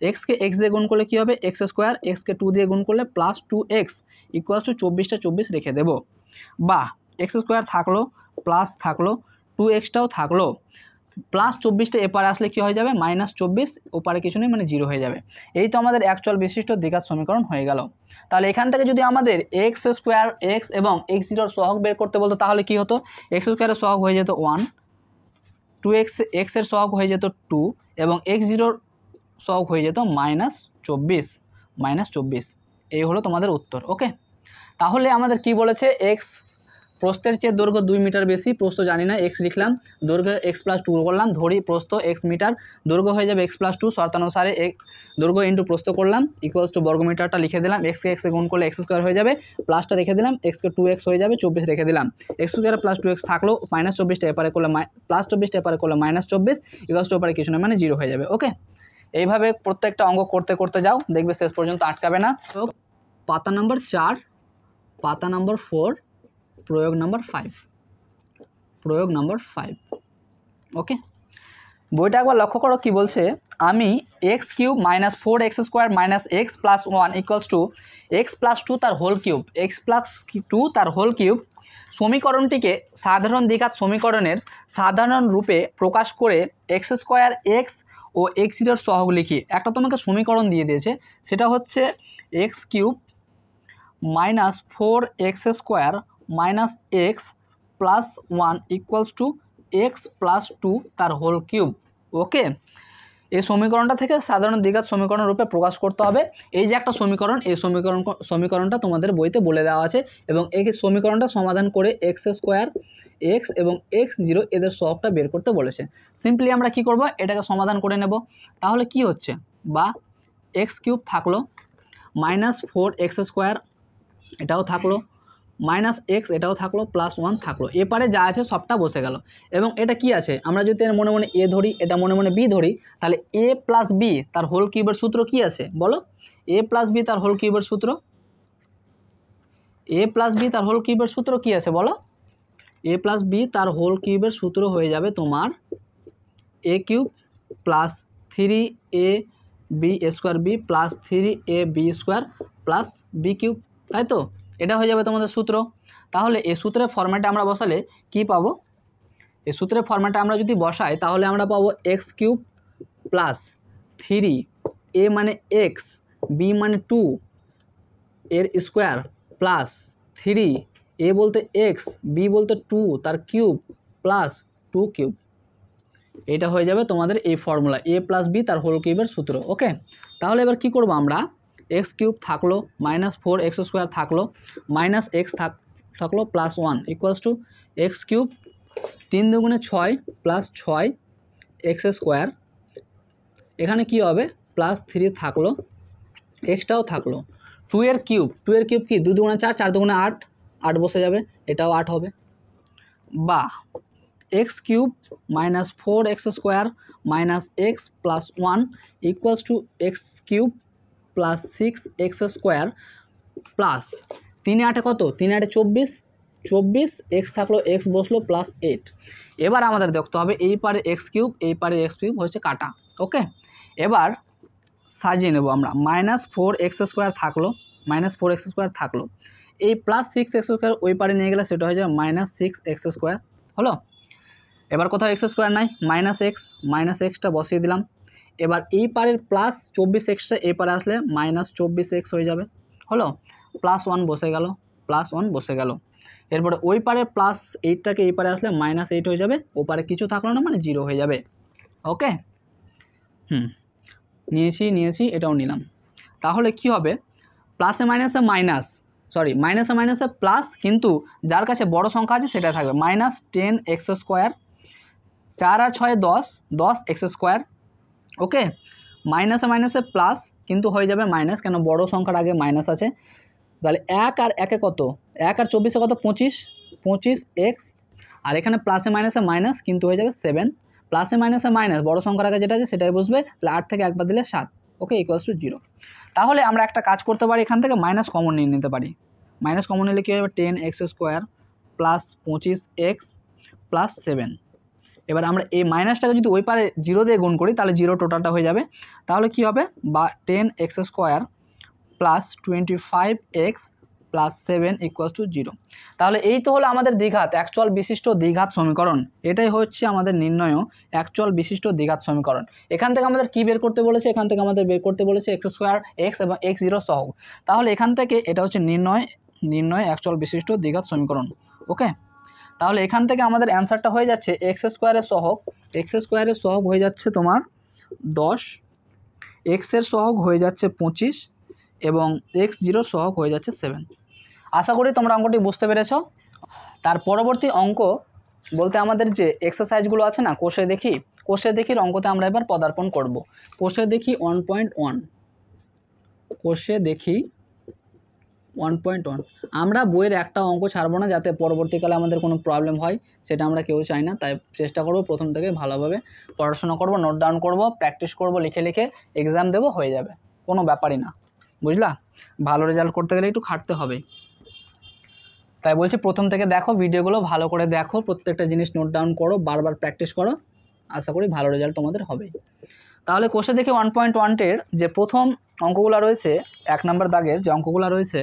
এক্সকে এক্স দিয়ে গুণ করলে কী হবে, এক্স স্কোয়ার, এক্সকে 2 দিয়ে গুণ করলে প্লাস 2x ইকুয়ালস টু 24টা 24 রেখে দেবো। বা এক্স স্কোয়ার থাকলো প্লাস থাকলো 2xটাও থাকলো, প্লাস 24টা এপারে আসলে কী হয়ে যাবে মাইনাস 24, ওপারে কিছু নেই মানে 0 হয়ে যাবে। এই তো আমাদের একচল বিশিষ্ট দ্বিঘাত সমীকরণ হয়ে গেল। তাহলে এখান থেকে যদি আমাদের এক্স স্কোয়ার এক্স এবং x0 সহগ বের করতে বলতো তাহলে কি হতো, এক্স স্কোয়ারের সহগ হয়ে যেত 1, 2x এক্সের সহগ হয়ে যেত 2 এবং x0 সহগ হয়ে যেত মাইনাস 24। এই হলো তোমাদের উত্তর। ওকে, তাহলে আমাদের কি বলেছে, এক্স প্রস্থের চেয়ে দৈর্ঘ্য 2 মিটার বেশি, প্রস্থ জানি না, এক্স লিখলাম, দৈর্ঘ্য এক্স প্লাস 2 করলাম, ধরি প্রস্থ এক্স মিটার, দৈর্ঘ্য হয়ে যাবে এক্স প্লাস 2, শর্তানুসারে দৈর্ঘ্য ইন্টু প্রস্থ করলাম ইকুয়ালস টু বর্গমিটারটা লিখে দিলাম, এক্সকে এক্সে গুণ করলে এক্স স্কোয়ার হয়ে যাবে, প্লাসটা রেখে দিলাম, এক্সকে 2x হয়ে যাবে, 24 রেখে দিলাম, এক্স স্কোয়ার প্লাস 2x থাকলো, মাইনাস 24টা এপারে করলে প্লাস 24টা এপারে করলে মাইনাস 24 ইকুয়ালস টু ওপারে কিছু না মানে 0 হয়ে যাবে। ওকে, এইভাবে প্রত্যেকটা অঙ্ক করতে করতে যাও, দেখবে শেষ পর্যন্ত আটকাবে না। তো পাতা নম্বর 4, পাতা নম্বর 4, প্রয়োগ নম্বর 5। ওকে, বইটা একবার লক্ষ্য করো কি বলছে, আমি x cube minus 4x square minus x plus 1 equals to x plus 2 তার হোল কিউব, সমীকরণটিকে সাধারণ দ্বিঘাত সমীকরণের সাধারণ রূপে প্রকাশ করে এক্স স্কোয়ার এক্স ও x0 সহগ লিখি। একটা তোমাকে সমীকরণ দিয়ে দিয়েছে, সেটা হচ্ছে x cube minus 4x square minus x plus 1 equals to x plus 2 তার হোল কিউব। ওকে, এই সমীকরণটা থেকে সাধারণ দ্বিঘাত সমীকরণ রূপে প্রকাশ করতে হবে। এই যে একটা সমীকরণ, এই সমীকরণটা তোমাদের বইতে বলে দেওয়া আছে এবং এই সমীকরণটা সমাধান করে এক্স স্কোয়ার এক্স এবং x0 এদের সহগটা বের করতে বলেছে। সিম্পলি আমরা কি করব, এটাকে সমাধান করে নেব। তাহলে কি হচ্ছে, বা এক্স কিউব থাকলো মাইনাস 4x স্কোয়ার এটাও থাকলো, মাইনাস এক্স এটাও থাকলো, প্লাস 1 থাকলো, এপারে যা আছে সবটা বসে গেল। এবং এটা কি আছে, আমরা যদি এর মনে মনে এ ধরি, এটা মনে মনে বি ধরি, তাহলে এ প্লাস বি তার হোল কিউবের সূত্র কি আছে বলো, এ প্লাস বি তার হোল কিউবের সূত্র, কি আছে বলো, এ প্লাস বি তার হোল কিউবের সূত্র হয়ে যাবে তোমার a cube plus 3ab square b plus 3ab square plus b cube, তাই তো, এটা হয়ে যাবে তোমাদের সূত্র। তাহলে এই সূত্রের ফরম্যাটে আমরা বসালে কি পাবো, এই সূত্রের ফরম্যাটে আমরা যদি বসাই তাহলে আমরা পাবো এক্স কিউব প্লাস 3a মানে এক্স, বি মানে 2 এর স্কোয়ার প্লাস 3 এ বলতে এক্স, বি বলতে 2 তার কিউব প্লাস 2 কিউব। এটা হয়ে যাবে তোমাদের এই ফর্মুলা এ প্লাস বি তার হোল কিউবের সূত্র। ওকে, তাহলে এবার কি করব আমরা, এক্স কিউব থাকলো মাইনাস 4x স্কোয়ার থাকলো মাইনাস এক্স থাকলো plus 1 equals to x cube 3 দুগুণে 6 প্লাস 6 এক্স স্কোয়ার, এখানে কি হবে প্লাস 3 থাকলো, এক্সটাও থাকলো, 2 এর কিউব কি 2 দুগুণে 4, 4 দুগুণে 8, 8 বসে যাবে, এটাও 8 হবে, বা x cube minus 4x square minus x plus 1 equals to x cube plus 6x square plus 3 8 কত, 3 8 24, এক্স থাকলো এক্স বসলো প্লাস 8। এবার আমাদের দেখতে হবে এই পারে এক্স কিউব এই পারে এক্স কিউব হচ্ছে কাটা। ওকে, এবার সাজিয়ে নেব আমরা, মাইনাস 4x স্কোয়ার থাকলো, এই প্লাস 6x স্কোয়ার ওই পারে নিয়ে গেলে সেটা হয়ে যাবে মাইনাস 6x স্কোয়ার হলো। এবার কোথাও এক্স স্কোয়ার নাই, মাইনাস এক্সটা বসিয়ে দিলাম। এবার এই পারের প্লাস 24xটা এই পারে আসলে মাইনাস 24x হয়ে যাবে হলো, প্লাস 1 বসে গেল। এরপরে ওই পারে প্লাস 8টাকে এই পারে আসলে মাইনাস 8 হয়ে যাবে, ও পারে কিছু থাকলো না মানে 0 হয়ে যাবে। ওকে, নিয়েছি এটাও নিলাম। তাহলে কি হবে, প্লাসে মাইনাসে প্লাস, কিন্তু যার কাছে বড় সংখ্যা আছে সেটা থাকবে মাইনাস 10x স্কোয়ার, 4 আর 6 10x স্কোয়ার। ওকে, মাইনাসে প্লাস কিন্তু হয়ে যাবে মাইনাস, কেন বড় সংখ্যার আগে মাইনাস আছে। তাহলে 1 আর 1 কত, 1 আর 24 কত 25x, আর এখানে প্লাসে মাইনাসে মাইনাস কিন্তু হয়ে যাবে 7, প্লাসে মাইনাসে মাইনাস বড় সংখ্যার আগে যেটা আছে সেটাই বসবে, তাহলে 8 থেকে 1 বাদ দিলে 7। ওকে, ইকুয়ালস টু 0। তাহলে আমরা একটা কাজ করতে পারি, এখান থেকে মাইনাস কমন নিয়ে নিতে পারি। মাইনাস কমন নিলে কী হবে, 10x square plus 25x plus 7। এবার আমরা এই মাইনাসটাকে যদি ওই পারে 0 দিয়ে গুণ করি তাহলে 0 টোটালটা হয়ে যাবে। তাহলে কি হবে, বা 10x square plus 25x plus 7 equals to 0। তাহলে এই তো হলো আমাদের দ্বিঘাত অ্যাকচুয়াল বিশিষ্ট দ্বিঘাত সমীকরণ। এটাই হচ্ছে আমাদের নির্ণয় অ্যাকচুয়াল বিশিষ্ট দ্বিঘাত সমীকরণ। এখান থেকে আমাদের কি বের করতে বলেছে, এখান থেকে আমাদের বের করতে বলেছে এক্স স্কোয়ার এক্স এবং x0 সহগ। তাহলে এখান থেকে এটা হচ্ছে নির্ণয় অ্যাকচুয়াল বিশিষ্ট দ্বিঘাত সমীকরণ। ওকে, তাহলে এখান থেকে আমাদের অ্যান্সারটা হয়ে যাচ্ছে এক্স স্কোয়ারের সহগ হয়ে যাচ্ছে তোমার 10, এক্সের সহগ হয়ে যাচ্ছে 25 এবং x0 সহগ হয়ে যাচ্ছে 7। আশা করি তোমরা অঙ্কটি বুঝতে পেরেছ। তার পরবর্তী অঙ্ক বলতে আমাদের যে এক্সারসাইজগুলো আছে না, কোষে দেখির অঙ্কতে আমরা এবার পদার্পণ করব। কোষে দেখি 1.1 আমরা বইয়ের একটা অঙ্ক ছাড়বো না, যাতে পরবর্তীকালে আমাদের কোনো প্রবলেম হয়, সেটা আমরা কেউ চাই না। তাই চেষ্টা করব প্রথম থেকে ভালোভাবে পড়াশোনা করব, নোট ডাউন করব, প্র্যাকটিস করব, লিখে এক্সাম দেবো, হয়ে যাবে, কোনো ব্যাপারই না, বুঝলা। ভালো রেজাল্ট করতে গেলে একটু খাটতে হবে, তাই বলছি প্রথম থেকে দেখো, ভিডিওগুলো ভালো করে দেখো, প্রত্যেকটা জিনিস নোট ডাউন করো, বারবার প্র্যাকটিস করো, আশা করি ভালো রেজাল্ট তোমাদের হবে। তাহলে কোষে দেখি 1.1-এর যে প্রথম অঙ্কগুলো রয়েছে, 1 নম্বর দাগের যে অঙ্কগুলো রয়েছে,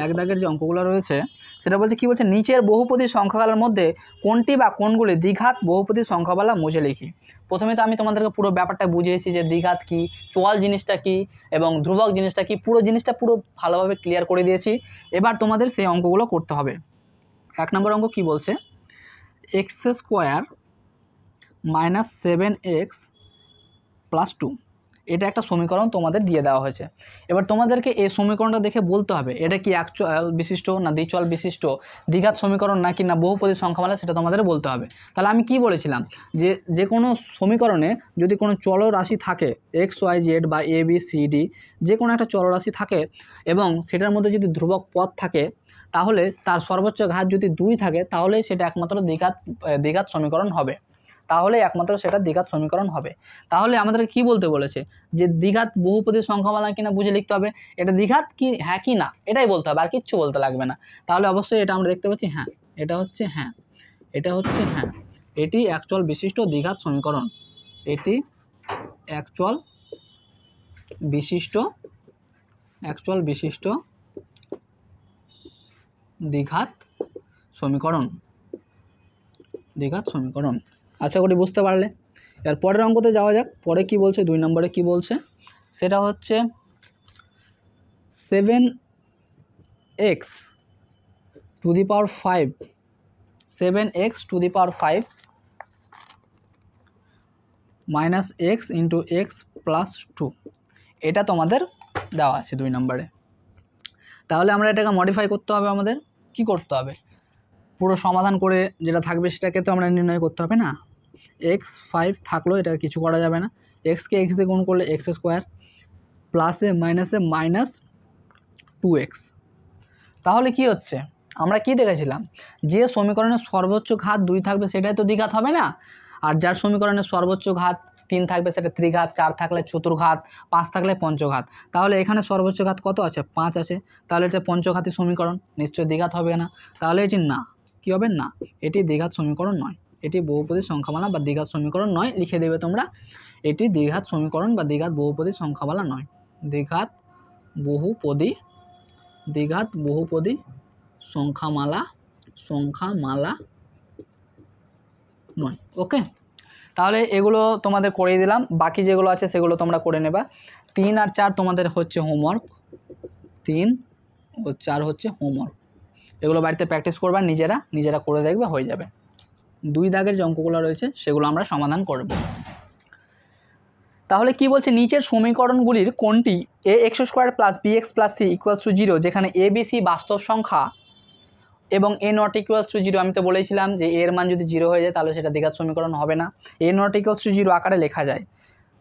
1 দাগের যে অঙ্কগুলো রয়েছে সেটা বলছে কি বলছে, নিচের বহুপদী সংখ্যাগুলোর মধ্যে কোনটি বা কোনগুলি দ্বিঘাত বহুপদী সংখ্যাবালা মুছে লিখি। প্রথমে তো আমি তোমাদেরকে পুরো ব্যাপারটা বুঝিয়েছি যে দ্বিঘাত কি, চোয়াল জিনিসটা কি এবং ধ্রুবক জিনিসটা কি, পুরো জিনিসটা পুরো ভালোভাবে ক্লিয়ার করে দিয়েছি। এবার তোমাদের সেই অঙ্কগুলো করতে হবে। 1 নম্বর অঙ্ক কি বলছে, x square minus 7x plus 2, এটা একটা সমীকরণ তোমাদের দিয়ে দেওয়া হয়েছে। এবার তোমাদেরকে এই সমীকরণটা দেখে বলতে হবে এটা কি অ্যাকচুয়াল বিশিষ্ট না দ্বিচল বিশিষ্ট, দ্বিঘাত সমীকরণ নাকি না বহুপদী সংখ্যামালা, সেটা তোমাদের বলতে হবে। তাহলে আমি কি বলেছিলাম, যে কোনো সমীকরণে যদি কোনো চলরাশি থাকে XYZ বা ABCD, যে কোনো একটা চলরাশি থাকে এবং সেটার মধ্যে যদি ধ্রুবক পদ থাকে, তাহলে তার সর্বোচ্চ ঘাত যদি 2 থাকে, তাহলে সেটা একমাত্র দ্বিঘাত সমীকরণ হবে, তাহলে আমাদের কি বলতে বলেছে, যে দ্বিঘাত বহুপদী সংখ্যামালা কিনা বুঝে লিখতে হবে, এটা দ্বিঘাত কি হ্যাঁ কি না এটাই বলতে হবে, আর কিচ্ছু বলতে লাগবে না। তাহলে অবশ্যই এটা আমরা দেখতে পাচ্ছি হ্যাঁ, এটা হচ্ছে হ্যাঁ, এটি অ্যাকচুয়াল বিশিষ্ট দ্বিঘাত সমীকরণ, এটি অ্যাকচুয়াল বিশিষ্ট দ্বিঘাত সমীকরণ। আশা করি বুঝতে পারলে। এর পরের অঙ্কতে যাওয়া যাক। পরে কি বলছে, 2 নম্বরে কি বলছে, সেটা হচ্ছে 7x to the power 5 7x to the power 5 minus x into x plus 2, এটা তোমাদের দেওয়া আছে 2 নম্বরে। তাহলে আমরা এটাকে মডিফাই করতে হবে, আমাদের কি করতে হবে, পুরো সমাধান করে যেটা থাকবে সেটাকে তো আমরা নির্ণয় করতে হবে না। x5 থাকলো, এটা কিছু করা যাবে না, এক্সকে এক্স দিয়ে গুণ করলে এক্স স্কোয়ার প্লাসে মাইনাসে মাইনাস 2x। তাহলে কি হচ্ছে, আমরা কি দেখেছিলাম, যে সমীকরণের সর্বোচ্চ ঘাত 2 থাকবে সেটাই তো দ্বিঘাত হবে না, আর যার সমীকরণের সর্বোচ্চ ঘাত 3 থাকবে সেটা ত্রিঘাত, 4 থাকলে চতুর্ঘাত, 5 থাকলে পঞ্চঘাত। তাহলে এখানে সর্বোচ্চ ঘাত কত আছে, 5 আছে, তাহলে এটা পঞ্চঘাতী সমীকরণ, নিশ্চয়ই দ্বিঘাত হবে না। তাহলে এটি না, কি হবে না, এটি দ্বিঘাত সমীকরণ নয়, এটি বহুপদী সংখ্যামালা বা দ্বিঘাত সমীকরণ নয়, লিখে দেবে তোমরা, এটি দ্বিঘাত সমীকরণ বা দ্বিঘাত বহুপদী সংখ্যামালা নয়, দ্বিঘাত বহুপদী সংখ্যামালা নয়। ওকে, তাহলে এগুলো তোমাদের করিয়ে দিলাম, বাকি যেগুলো আছে সেগুলো তোমরা করে নেবা। 3 আর 4 তোমাদের হচ্ছে হোমওয়ার্ক, 3 ও 4 হচ্ছে হোমওয়ার্ক, এগুলো বাড়িতে প্র্যাকটিস করবা, নিজেরা করে দেখবে, হয়ে যাবে। 2 দাগের যে অঙ্কগুলো রয়েছে সেগুলো আমরা সমাধান করব। তাহলে কি বলছে, নিচের সমীকরণগুলির কোনটি ax² plus bx plus c equals to 0, যেখানে a b c বাস্তব সংখ্যা এবং a নট ইকুয়ালস টু 0, আমি তো বলেছিলাম যে এর মান যদি 0 হয়ে যায় তাহলে সেটা দ্বিঘাত সমীকরণ হবে না, a নট ইকুয়ালস টু 0 আকারে লেখা যায়।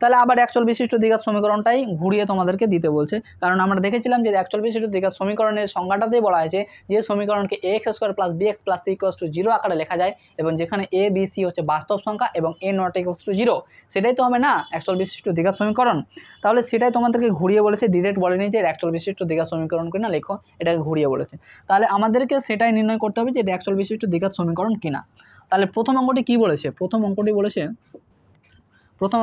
তাহলে আবার একচল বিশিষ্ট দ্বিঘাত সমীকরণটাই ঘুরিয়ে তোমাদেরকে দিতে বলছে, কারণ আমরা দেখেছিলাম যে একচল বিশিষ্ট দ্বিঘাত সমীকরণের সংজ্ঞাটাতেই বলা হয়েছে যে সমীকরণকে ax² plus bx plus c equals to 0 আকারে লেখা যায়, এবং যেখানে a b c হচ্ছে বাস্তব সংখ্যা এবং a নট ইকুয়ালস টু 0, সেটাই তো হবে না একচল বিশিষ্ট দ্বিঘাত সমীকরণ। তাহলে সেটাই তোমাদেরকে ঘুরিয়ে বলেছে, ডিরেক্ট বলেনি যে একচল বিশিষ্ট দ্বিঘাত সমীকরণ কিনা লেখো, এটাকে ঘুরিয়ে বলেছে। তাহলে আমাদেরকে সেটাই নির্ণয় করতে হবে যে এটা একচল বিশিষ্ট দ্বিঘাত সমীকরণ কিনা। তাহলে প্রথম অঙ্কটি কি বলেছে, প্রথম অঙ্কটি কি বলেছে, প্রথম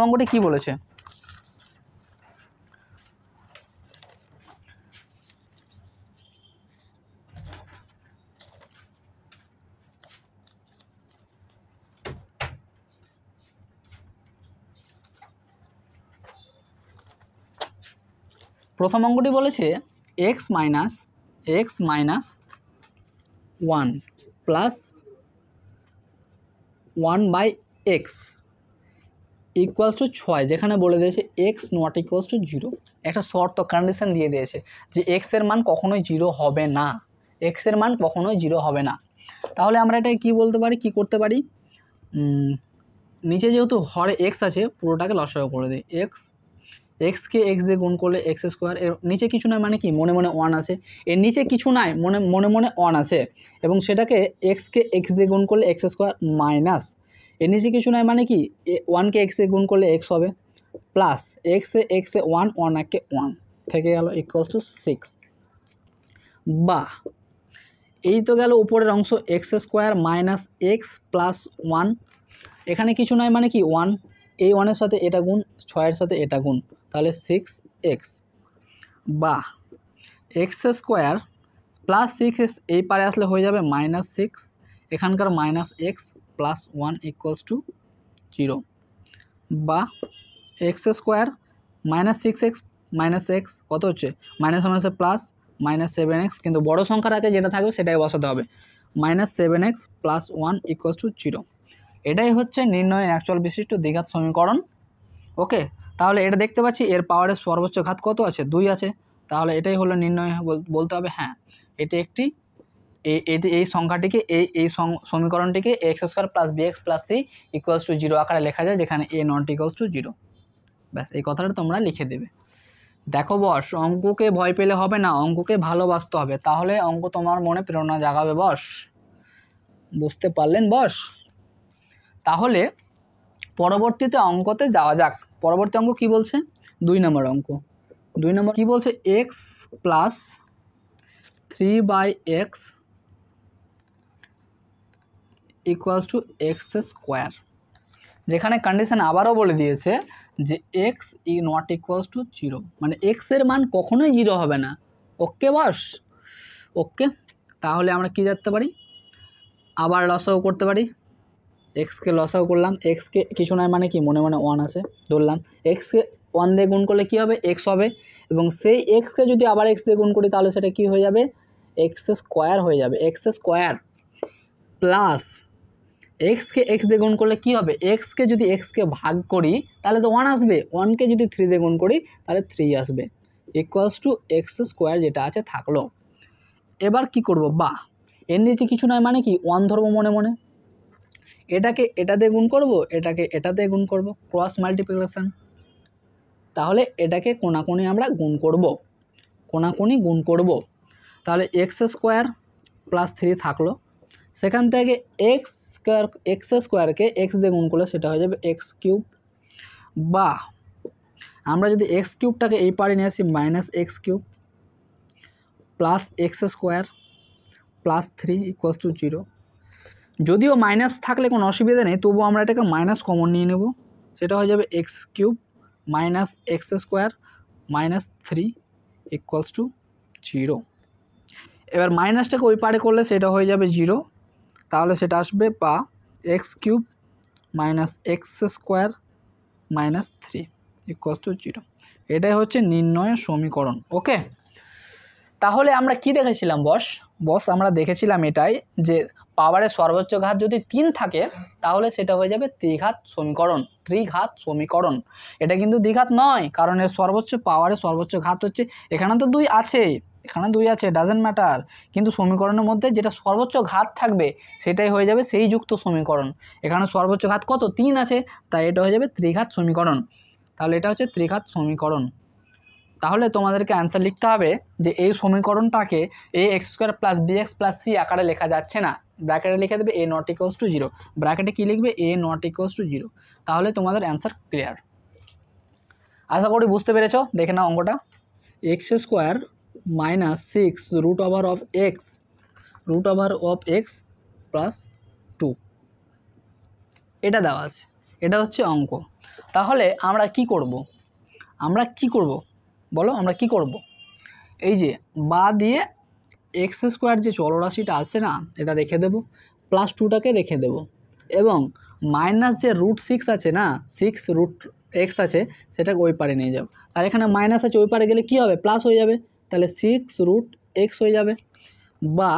অঙ্কটি বলেছে x minus 1 plus 1/x equals to 6, যেখানে বলে দিয়েছে x নট ইকুয়ালস টু 0, একটা শর্ত কন্ডিশন দিয়ে দিয়েছে যে x এর মান কখনোই 0 হবে না, x এর মান কখনোই 0 হবে না। তাহলে আমরা এটা কি বলতে পারি, কি করতে পারি, নিচে যেহেতু হরে x আছে পুরোটাকে লসাগু করে দিই, এক্সকে এক্স দিয়ে গুণ করলে এক্স স্কোয়ার, এর নিচে কিছু নয় মানে কি মনে মনে 1 আছে, এর নিচে কিছু নাই মনে 1 আছে, এবং সেটাকে এক্সকে এক্স দিয়ে গুণ করলে এক্স স্কোয়ার মাইনাস, এর নিচে কিছু নাই মানে কি 1কে এক্স দিয়ে গুণ করলে এক্স হবে, প্লাস এক্সে 1 1 1 থেকে গেল ইকুয়ালস টু 6, বা এই তো গেল উপরের অংশ x square minus x plus 1, এখানে কিছু নয় মানে কি 1, এই 1-এর সাথে এটা গুণ, 6-এর সাথে এটা গুণ, তাহলে 6x, বা এক্স স্কোয়ার প্লাস 6x এই পারে আসলে হয়ে যাবে -6, এখানকার -x প্লাস 1 ইকুয়ালস টু 0, বা x square -6x minus x কত হচ্ছে মাইনাস মাইনাসে প্লাস -7x, কিন্তু বড় সংখ্যার আগে যেটা থাকবে সেটাই বসাতে হবে, -7x প্লাস 1 ইকুয়ালস টু 0। এটাই হচ্ছে নির্ণয়ের একচল বিশিষ্ট দ্বিঘাত সমীকরণ। ওকে, তাহলে এটা দেখতে পাচ্ছি এর পাওয়ারের সর্বোচ্চ ঘাত কত আছে, 2 আছে, তাহলে এটাই হলো নির্ণয় বলতে হবে, হ্যাঁ এটি একটি এই সংখ্যাটিকে এই সমীকরণটিকে x² plus bx plus c equals to 0 আকারে লেখা যায়, যেখানে a নট ইকুয়ালস টু 0। ব্যাস এই কথাটা তোমরা লিখে দেবে। দেখো বস, অঙ্ককে ভয় পেলে হবে না, অঙ্ককে ভালোবাসতে হবে, তাহলে অঙ্ক তোমার মনে প্রেরণা জাগাবে বস, বুঝতে পারলেন বস? তাহলে পরবর্তীতে অঙ্কতে যাওয়া যাক। পরবর্তী অঙ্ক কি বলছে, 2 নম্বর অঙ্ক। 2 নম্বর কি বলছে, x plus 3/x equals to x square, যেখানে কন্ডিশন আবারও বলে দিয়েছে যে এক্স নট ইকুয়ালস টু 0, মানে এক্স এর মান কখনোই 0 হবে না। ওকে বস, ওকে, তাহলে আমরা কি করতে পারি, আবার লসাগু করতে পারি, এক্সকে লসাগু করলাম, এক্সকে কিছু নয় মানে কি মনে 1 আছে ধরলাম, এক্সকে 1 দিয়ে গুণ করলে কী হবে, এক্স হবে, এবং সেই এক্সকে যদি আবার এক্স দিয়ে গুণ করি তাহলে সেটা কী হয়ে যাবে, এক্স স্কোয়ার হয়ে যাবে, এক্স স্কোয়ার প্লাস এক্সকে এক্স দিয়ে গুণ করলে কী হবে, এক্সকে যদি এক্সকে ভাগ করি তাহলে তো 1 আসবে, 1কে যদি 3 দিয়ে গুণ করি তাহলে 3 আসবে, ইকুয়ালস টু এক্স স্কোয়ার যেটা আছে থাকলো। এবার কি করব, বা এর নিচে কিছু নয় মানে কি 1 ধরবো মনে মনে, এটাকে এটা দিয়ে গুণ করব, এটাকে এটা দিয়ে গুণ করব, ক্রস মাল্টিপ্লিকেশন। তাহলে এটাকে কোনাকুনি আমরা গুণ করব, কোনাকুনি গুণ করব, তাহলে এক্স স্কোয়ার প্লাস 3 থাকলো, সেখান থেকে এক্স স্কোয়ারকে এক্স দিয়ে গুণ করলে সেটা হয়ে যাবে এক্স কিউব, বা আমরা যদি এক্স কিউবটাকে এই পারে নিয়ে আসি minus x cube plus x square plus 3 equals to 0। যদিও মাইনাস থাকলে কোনো অসুবিধা নেই, তবুও আমরা এটাকে মাইনাস কমন নিয়ে নেব, সেটা হয়ে যাবে x cube minus x square minus 3 equals to 0। এবার মাইনাসটাকে ওই পারে করলে সেটা হয়ে যাবে 0, তাহলে সেটা আসবে বা x cube minus x square minus 3 equals to 0। এটাই হচ্ছে নির্ণয় সমীকরণ। ওকে, তাহলে আমরা কি দেখেছিলাম বস আমরা দেখেছিলাম এটাই যে পাওয়ারের সর্বোচ্চ ঘাত যদি 3 থাকে তাহলে সেটা হয়ে যাবে ত্রিঘাত সমীকরণ। এটা কিন্তু দ্বিঘাত নয়, কারণ এর সর্বোচ্চ পাওয়ারের সর্বোচ্চ ঘাত হচ্ছে, এখানে তো 2 আছে, এখানে 2 আছে, ডাজেন্ট ম্যাটার, কিন্তু সমীকরণের মধ্যে যেটা সর্বোচ্চ ঘাত থাকবে সেটাই হয়ে যাবে সেই যুক্ত সমীকরণ। এখানে সর্বোচ্চ ঘাত কত 3 আছে, তাই এটা হয়ে যাবে ত্রিঘাত সমীকরণ। তাহলে এটা হচ্ছে ত্রিঘাত সমীকরণ। তাহলে তোমাদেরকে অ্যান্সার লিখতে হবে যে এই সমীকরণটাকে a x square plus B x plus c আকারে লেখা যাচ্ছে না, ব্র্যাকেটে লিখে দেবে এ নট ইকুয়ালস টু 0, ব্র্যাকেটে কী লিখবে এ নট ইকুয়ালস টু 0। তাহলে তোমাদের অ্যান্সার ক্লিয়ার, আশা করি বুঝতে পেরেছো। দেখে নাও অঙ্কটা, X square minus 6 root over of X plus 2, এটা দেওয়া আছে, এটা হচ্ছে অঙ্ক। তাহলে আমরা কি করব বলো, আমরা কি করব, এই যে বা দিয়ে এক্স স্কোয়ার যে চলরাশিটা আছে না এটা রেখে দেব, প্লাস 2টাকে রেখে দেব, এবং মাইনাস যে রুট 6 আছে না, 6 রুট এক্স আছে সেটাকে ওই পারে নিয়ে যাব। আর এখানে মাইনাস আছে, ওই পারে গেলে কি হবে, প্লাস হয়ে যাবে, তাহলে 6 রুট এক্স হয়ে যাবে। বা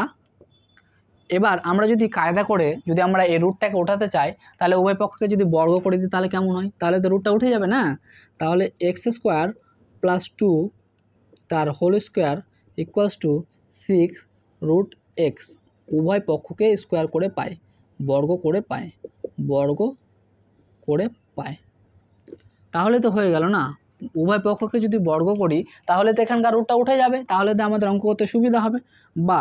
এবার আমরা যদি কায়দা করে যদি আমরা এই রুটটাকে ওঠাতে চাই তাহলে উভয় পক্ষকে যদি বর্গ করে দিই তাহলে কেমন হয়, তাহলে তো রুটটা উঠে যাবে না, তাহলে এক্স স্কোয়ার প্লাস 2 তার whole square equals to 6 root X, উভয় পক্ষকে স্কোয়ার করে পায়, বর্গ করে পায়, তাহলে তো হয়ে গেল না। উভয় পক্ষকে যদি বর্গ করি তাহলে তো এখানকার রুটটা উঠে যাবে, তাহলে তো আমাদের অঙ্ক করতে সুবিধা হবে। বা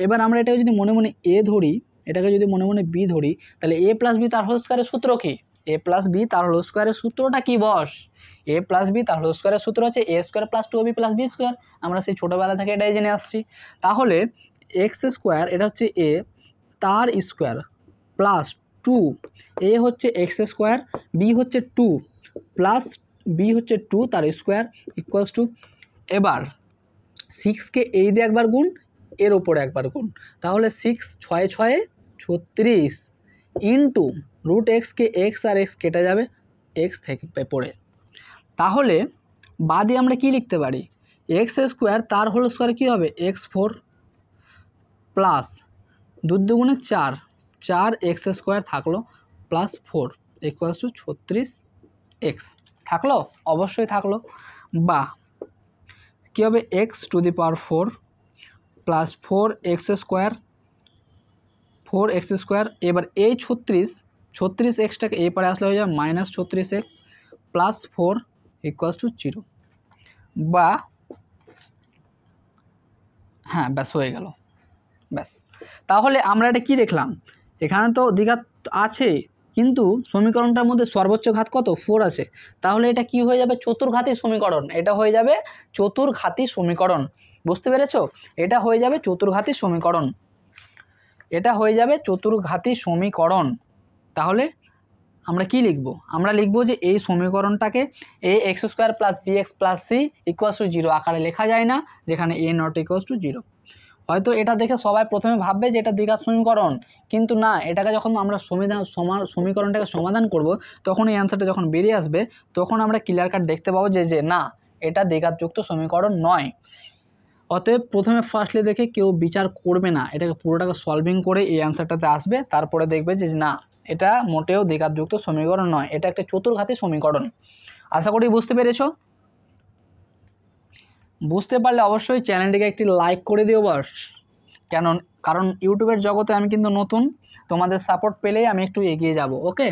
এবার আমরা এটাকে যদি মনে মনে এ ধরি, এটাকে যদি মনে মনে বি ধরি, তাহলে এ প্লাস বি তার হোল স্কোয়ারের সূত্র কি, এ প্লাস বি তার হোল স্কোয়ারের সূত্রটা কি বস, এ প্লাস বি তার হোল স্কোয়ারের সূত্র হচ্ছে a square plus 2ab plus b square, আমরা সেই ছোটোবেলা থেকে এটাই জেনে আসছি। তাহলে এক্স স্কোয়ার এটা হচ্ছে এ তার স্কোয়ার প্লাস 2, এ হচ্ছে এক্স স্কোয়ার, বি হচ্ছে 2 প্লাস বি হচ্ছে 2 তার স্কোয়ার ইকুয়ালস টু, এবার 6কে এই দিয়ে একবার গুণ, এর ওপরে একবার গুণ, তাহলে 6 6 6 36 ইন্টু রুট এক্সকে এক্স আর এক্স কেটে যাবে, এক্স থেকে পড়ে। তাহলে বাদে আমরা কি লিখতে পারি, এক্স স্কোয়ার তার হোল স্কোয়ার কী হবে x4 প্লাস 2 দুগুণে 4 4 এক্স স্কোয়ার থাকলো প্লাস 4 ইকুয়ালস টু 36 এক্স থাকলো, অবশ্যই থাকলো। বা কী হবে x to the power 4 plus 4x square, এবার এই 36 এক্সটাকে এই পারে আসলে হয়ে যাবে minus 36x plus 4 equals to 0। বা হ্যাঁ ব্যাস হয়ে গেল, ব্যাস। তাহলে আমরা এটা কি দেখলাম, এখানে তো দ্বিঘাত আছে কিন্তু সমীকরণটার মধ্যে সর্বোচ্চ ঘাত কত 4 আছে, তাহলে এটা কি হয়ে যাবে চতুর্ঘাতী সমীকরণ, এটা হয়ে যাবে চতুর্ঘাতী সমীকরণ, বুঝতে পেরেছো, এটা হয়ে যাবে চতুর্ঘাতী সমীকরণ, এটা হয়ে যাবে চতুর্ঘাতী সমীকরণ। তাহলে আমরা কি লিখব, আমরা লিখব যে এই সমীকরণটাকে a x square plus B x plus C equals to 0 আকারে লেখা যায় না, যেখানে এ নট ইকুয়ালস টু 0। হয়তো এটা দেখে সবাই প্রথমে ভাববে যে এটা দ্বিঘাত সমীকরণ, কিন্তু না, এটাকে যখন আমরা সমীকরণটাকে সমাধান করব তখন এই অ্যান্সারটা যখন বেরিয়ে আসবে তখন আমরা ক্লিয়ার কাট দেখতে পাবো যে না, এটা দ্বিঘাতযুক্ত সমীকরণ নয়। অতএব প্রথমে ফার্স্টলি দেখে কেউ বিচার করবে না, এটাকে পুরোটাকে সলভিং করে এই অ্যান্সারটাতে আসবে, তারপরে দেখবে যে না এটা মোটেও দ্বিঘাতযুক্ত সমীকরণ নয়, এটা একটা চতুর্ঘাতী সমীকরণ। আশা করি বুঝতে পেরেছো। বুঝতে পারলে অবশ্যই চ্যানেলটিকে একটি লাইক করে দিও বাস, কারণ ইউটিউবের জগতে আমি কিন্তু নতুন, তোমাদের সাপোর্ট পেলেই আমি একটু এগিয়ে যাব। ওকে,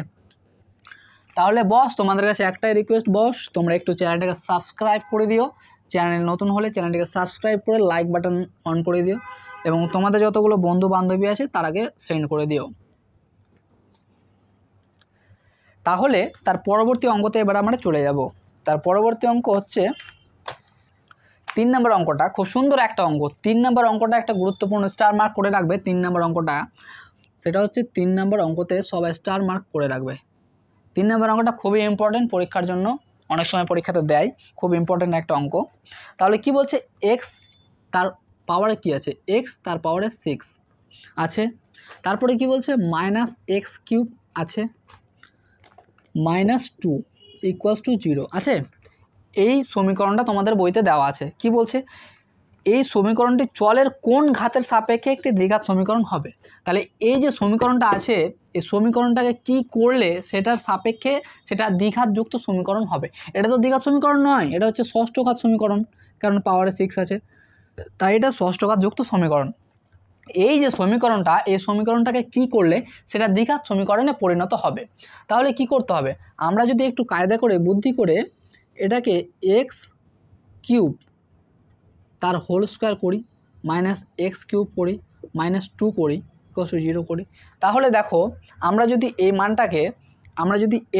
তাহলে বস তোমাদের কাছে একটাই রিকোয়েস্ট বস, তোমরা একটু চ্যানেলটাকে সাবস্ক্রাইব করে দিও, চ্যানেল নতুন হলে চ্যানেলটিকে সাবস্ক্রাইব করে লাইক বাটন অন করে দিও এবং তোমাদের যতগুলো বন্ধু বান্ধবী আছে তারাকে সেন্ড করে দিও। তাহলে তার পরবর্তী অঙ্কতে এবার আমরা চলে যাব। তার পরবর্তী অঙ্ক হচ্ছে 3 নম্বর অঙ্কটা, খুব সুন্দর একটা অঙ্ক। 3 নম্বর অঙ্কটা একটা গুরুত্বপূর্ণ, স্টার মার্ক করে রাখবে 3 নম্বর অঙ্কটা, সেটা হচ্ছে 3 নম্বর অঙ্কতে সবাই স্টার মার্ক করে রাখবে। 3 নম্বর অঙ্কটা খুবই ইম্পর্টেন্ট পরীক্ষার জন্য, অনেক সময় পরীক্ষাতে দেয়, খুব ইম্পর্টেন্ট একটা অঙ্ক। তাহলে কি বলছে, এক্স তার পাওয়ারে কি আছে, এক্স তার পাওয়ারে 6 আছে, তারপরে কি বলছে -x³ আছে, -2 = 0 আছে। এই সমীকরণটা তোমাদের বইতে দেওয়া আছে। কি বলছে, এই সমীকরণটি চলের কোন ঘাতের সাপেক্ষে একটি দ্বিঘাত সমীকরণ হবে। তাহলে এই যে সমীকরণটা আছে, এই সমীকরণটাকে কি করলে সেটার সাপেক্ষে সেটা দ্বিঘাতযুক্ত সমীকরণ হবে। এটা তো দ্বিঘাত সমীকরণ নয়, এটা হচ্ছে ষষ্ঠ ঘাত সমীকরণ, কারণ পাওয়ারে 6 আছে, তাই এটা ষষ্ঠ ঘাতযুক্ত সমীকরণ। এই যে সমীকরণটা, এই সমীকরণটাকে কি করলে সেটা দ্বিঘাত সমীকরণে পরিণত হবে। তাহলে কি করতে হবে, আমরা যদি একটু কায়দা করে বুদ্ধি করে এটাকে x³ তার হোল স্কোয়ার করি, -x³ করি, -2 করি, = 0 করি, তাহলে দেখো আমরা যদি এই মানটাকে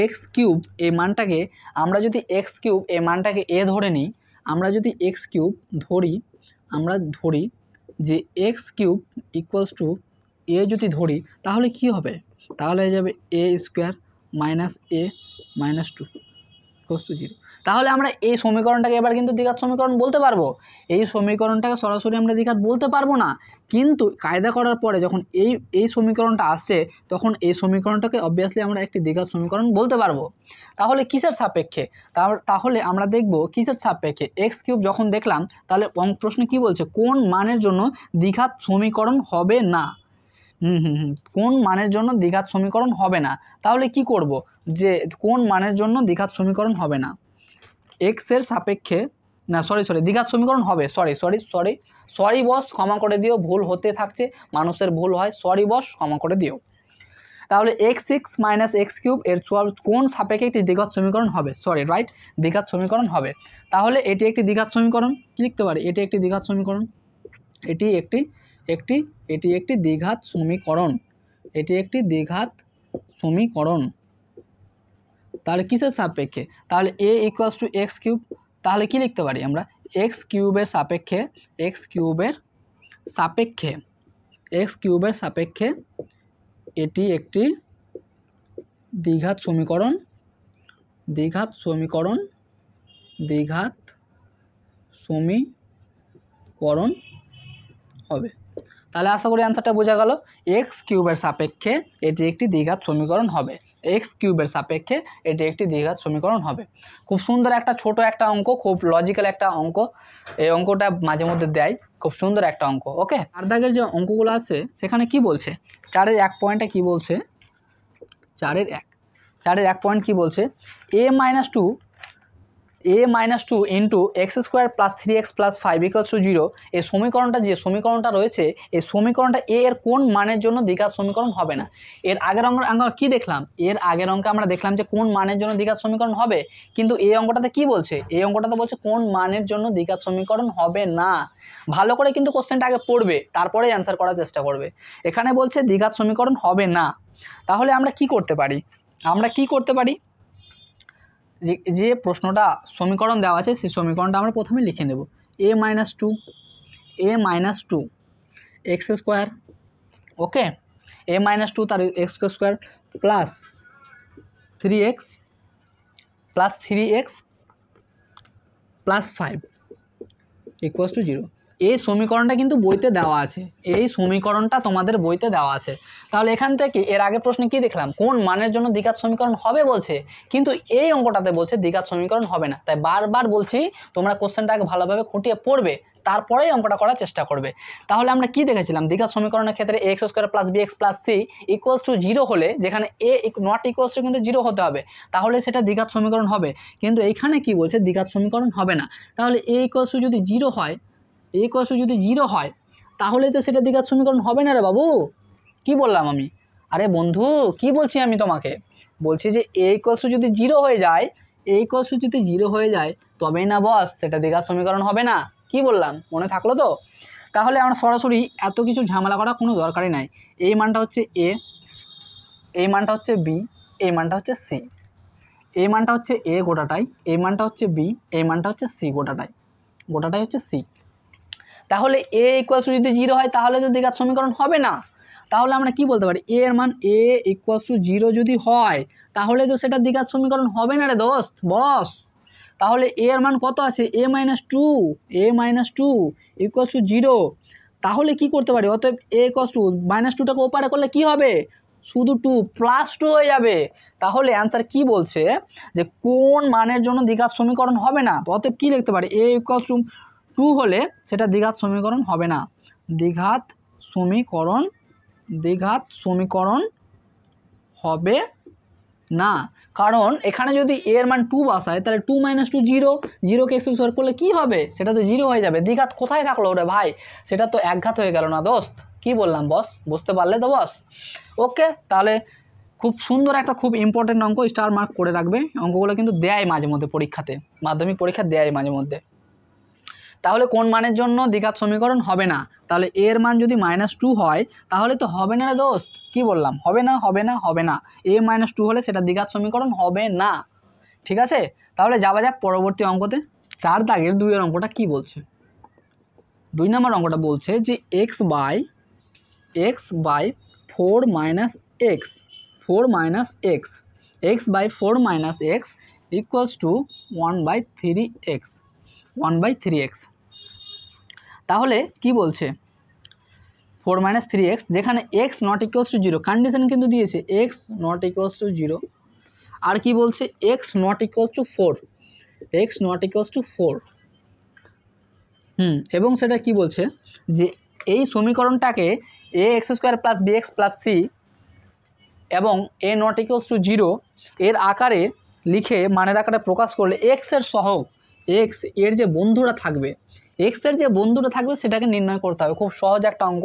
x³ এই মানটাকে a ধরে নিই, আমরা যদি x³ ধরি, আমরা ধরি যে x³ = a যদি ধরি, তাহলে কি হবে, তাহলে হয়ে যাবে a² - a - 2 = 0। তাহলে আমরা এই সমীকরণটাকে এবার কিন্তু দ্বিঘাত সমীকরণ বলতে পারবো। এই সমীকরণটাকে সরাসরি আমরা দ্বিঘাত বলতে পারবো না, কিন্তু কায়দা করার পরে যখন এই সমীকরণটা আসছে, তখন এই সমীকরণটাকে অবভিয়াসলি আমরা একটি দ্বিঘাত সমীকরণ বলতে পারবো। তাহলে কিসের সাপেক্ষে, তাহলে আমরা দেখব কিসের সাপেক্ষে, x³ যখন দেখলাম, তাহলে প্রশ্নে কি বলছে, কোন মানের জন্য দ্বিঘাত সমীকরণ হবে না। কোন মানের জন্য দ্বিঘাত সমীকরণ হবে না। তাহলে কি করব, যে কোন মানের জন্য দ্বিঘাত সমীকরণ হবে না, এক্স এর সাপেক্ষে, না সরি দ্বিঘাত সমীকরণ হবে, সরি বস, ক্ষমা করে দিও, ভুল হতে থাকছে, মানুষের ভুল হয়, সরি বস, ক্ষমা করে দিও। তাহলে x6 - x³ এর কোন সাপেক্ষে একটি দ্বিঘাত সমীকরণ হবে, রাইট, দ্বিঘাত সমীকরণ হবে। তাহলে এটি একটি দ্বিঘাত সমীকরণ, কি লিখতে পারি, এটি একটি দ্বিঘাত সমীকরণ, এটি একটি দ্বিঘাত সমীকরণ, এটি একটি দ্বিঘাত সমীকরণ। তাহলে কিসের সাপেক্ষে, তাহলে a = x³, তাহলে কি লিখতে পারি আমরা, x³ এর সাপেক্ষে এটি একটি দ্বিঘাত সমীকরণ হবে। তাহলে আশা করি অ্যান্সারটা বোঝা গেল, x³ এর সাপেক্ষে এটি একটি দ্বিঘাত সমীকরণ হবে, x³ এর সাপেক্ষে এটি একটি দ্বিঘাত সমীকরণ হবে। খুব সুন্দর একটা ছোট একটা অঙ্ক, খুব লজিক্যাল একটা অঙ্ক, এই অঙ্কটা মাঝে মধ্যে দেয়, খুব সুন্দর একটা অঙ্ক। ওকে, 4 দাগের যে অঙ্কগুলো আছে সেখানে কি বলছে, 4-এর 1 পয়েন্টে কি বলছে, 4-এর 1 পয়েন্ট কি বলছে, a - 2 × x² + 3x + 5 = 0, এই সমীকরণটা রয়েছে, এই সমীকরণটা a এর কোন মানের জন্য দ্বিঘাত সমীকরণ হবে না। এর আগের আমরা কি দেখলাম, এর আগের অঙ্কে আমরা দেখলাম যে কোন মানের জন্য দ্বিঘাত সমীকরণ হবে, কিন্তু এই অঙ্কটাতে কি বলছে, এই অঙ্কটাতে বলছে কোন মানের জন্য দ্বিঘাত সমীকরণ হবে না। ভালো করে কিন্তু কোশ্চেনটা আগে পড়বে, তারপরে অ্যান্সার করার চেষ্টা করবে। এখানে বলছে দ্বিঘাত সমীকরণ হবে না, তাহলে আমরা কি করতে পারি, যে প্রশ্নটা সমীকরণ দেওয়া আছে সেই সমীকরণটা আমরা প্রথমে লিখে নেব, a - 2 x², ওকে, a - 2 তার x² প্লাস 3x + 5 = 0। এই সমীকরণটা কিন্তু বইতে দেওয়া আছে, এই সমীকরণটা তোমাদের বইতে দেওয়া আছে। তাহলে এখান থেকে এর আগের প্রশ্নে কি দেখলাম, কোন মানের জন্য দ্বিঘাত সমীকরণ হবে বলছে, কিন্তু এই অঙ্কটাতে বলছে দ্বিঘাত সমীকরণ হবে না। তাই বারবার বলছি তোমরা কোশ্চেনটাকে ভালোভাবে খুঁটিয়ে পড়বে, তারপরেই অঙ্কটা করার চেষ্টা করবে। তাহলে আমরা কি দেখেছিলাম, দ্বিঘাত সমীকরণের ক্ষেত্রে ax² + bx + c = 0 হলে, যেখানে a নট ইকুয়ালস টু কিন্তু 0 হতে হবে, তাহলে সেটা দ্বিঘাত সমীকরণ হবে। কিন্তু এইখানে কি বলছে, দ্বিঘাত সমীকরণ হবে না। তাহলে a = যদি 0 হয়, a = যদি 0 হয়, তাহলে তো সেটা দ্বিঘাত সমীকরণ হবে না রে বাবু। কি বললাম আমি? আরে বন্ধু কি বলছি আমি তোমাকে, বলছি যে a = যদি 0 হয়ে যায়, a = যদি 0 হয়ে যায় তবেই না বস সেটা দ্বিঘাত সমীকরণ হবে না। কি বললাম মনে থাকলো তো? তাহলে আমরা সরাসরি এত কিছু ঝামেলা করার কোনো দরকারই নাই। এই মানটা হচ্ছে a, এই মানটা হচ্ছে b, এই মানটা হচ্ছে c, এই মানটা হচ্ছে a গোটাটাই, এই মানটা হচ্ছে b, এই মানটা হচ্ছে c গোটাটাই হচ্ছে c। তাহলে a = যদি 0 হয় তাহলে তো দ্বিঘাত সমীকরণ হবে না। তাহলে আমরা কি বলতে পারি, a এর মান a = 0 যদি হয় তাহলে তো সেটা দ্বিঘাত সমীকরণ হবে না রে দোস্ত বস। তাহলে a এর মান কত আছে, a - 2, a - 2 = 0। তাহলে কি করতে পারি, অতএব a = -2টাকে ওপারে করলে কি হবে, শুধু 2 +2 হয়ে যাবে। তাহলে অ্যান্সার কি বলছে যে কোন মানের জন্য দ্বিঘাত সমীকরণ হবে না। অতএব কি লিখতে পারি, a = 2 হলে সেটা দ্বিঘাত সমীকরণ হবে না। দ্বিঘাত সমীকরণ হবে না, কারণ এখানে যদি a এর মান 2 বসায় তাহলে 2 - 2 0, 0কে x² করলে কি হবে, সেটা তো 0 হয়ে যাবে। দ্বিঘাত কোথায় থাকলো রে ভাই, সেটা তো একঘাত হয়ে গেল না দোস্ত। কি বললাম বস, বুঝতে পারলে তো বস? ওকে, তাহলে খুব সুন্দর একটা খুব ইম্পর্টেন্ট অঙ্ক, স্টার মার্ক করে রাখবে। অঙ্কগুলো কিন্তু দেয় মাঝে মধ্যে পরীক্ষাতে, মাধ্যমিক পরীক্ষা দেয় মাঝে মধ্যে। তাহলে কোন মানের জন্য দ্বিঘাত সমীকরণ হবে না, তাহলে এর মান যদি -2 হয় তাহলে তো হবে না রে দোস্ত। কি বললাম, হবে না a - 2 হলে সেটা দ্বিঘাত সমীকরণ হবে না। ঠিক আছে, তাহলে যাওয়া যাক পরবর্তী অঙ্কতে। 4 দাগের 2 এর অঙ্কটা কি বলছে। 2 নম্বর অঙ্কটা বলছে যে x by 4 - x, 4 - x, x by 4 - x = 1/3x, 1/3x। তাহলে কি বলছে, 4 - 3x, যেখানে x ≠ 0, কন্ডিশন কিন্তু দিয়েছে x ≠ 0, আর কি বলছে x ≠ 4, x ≠ 4। এবং সেটা কি বলছে যে এই সমীকরণটাকে ax² + bx + c এবং a ≠ 0 এর আকারে লিখে, মানের আকারে প্রকাশ করলে x এর সহগ, x এর যে বন্ধুরা থাকবে, x এর যে বন্ধুরা থাকবে সেটাকে নির্ণয় করতে হবে। খুব সহজ একটা অঙ্ক।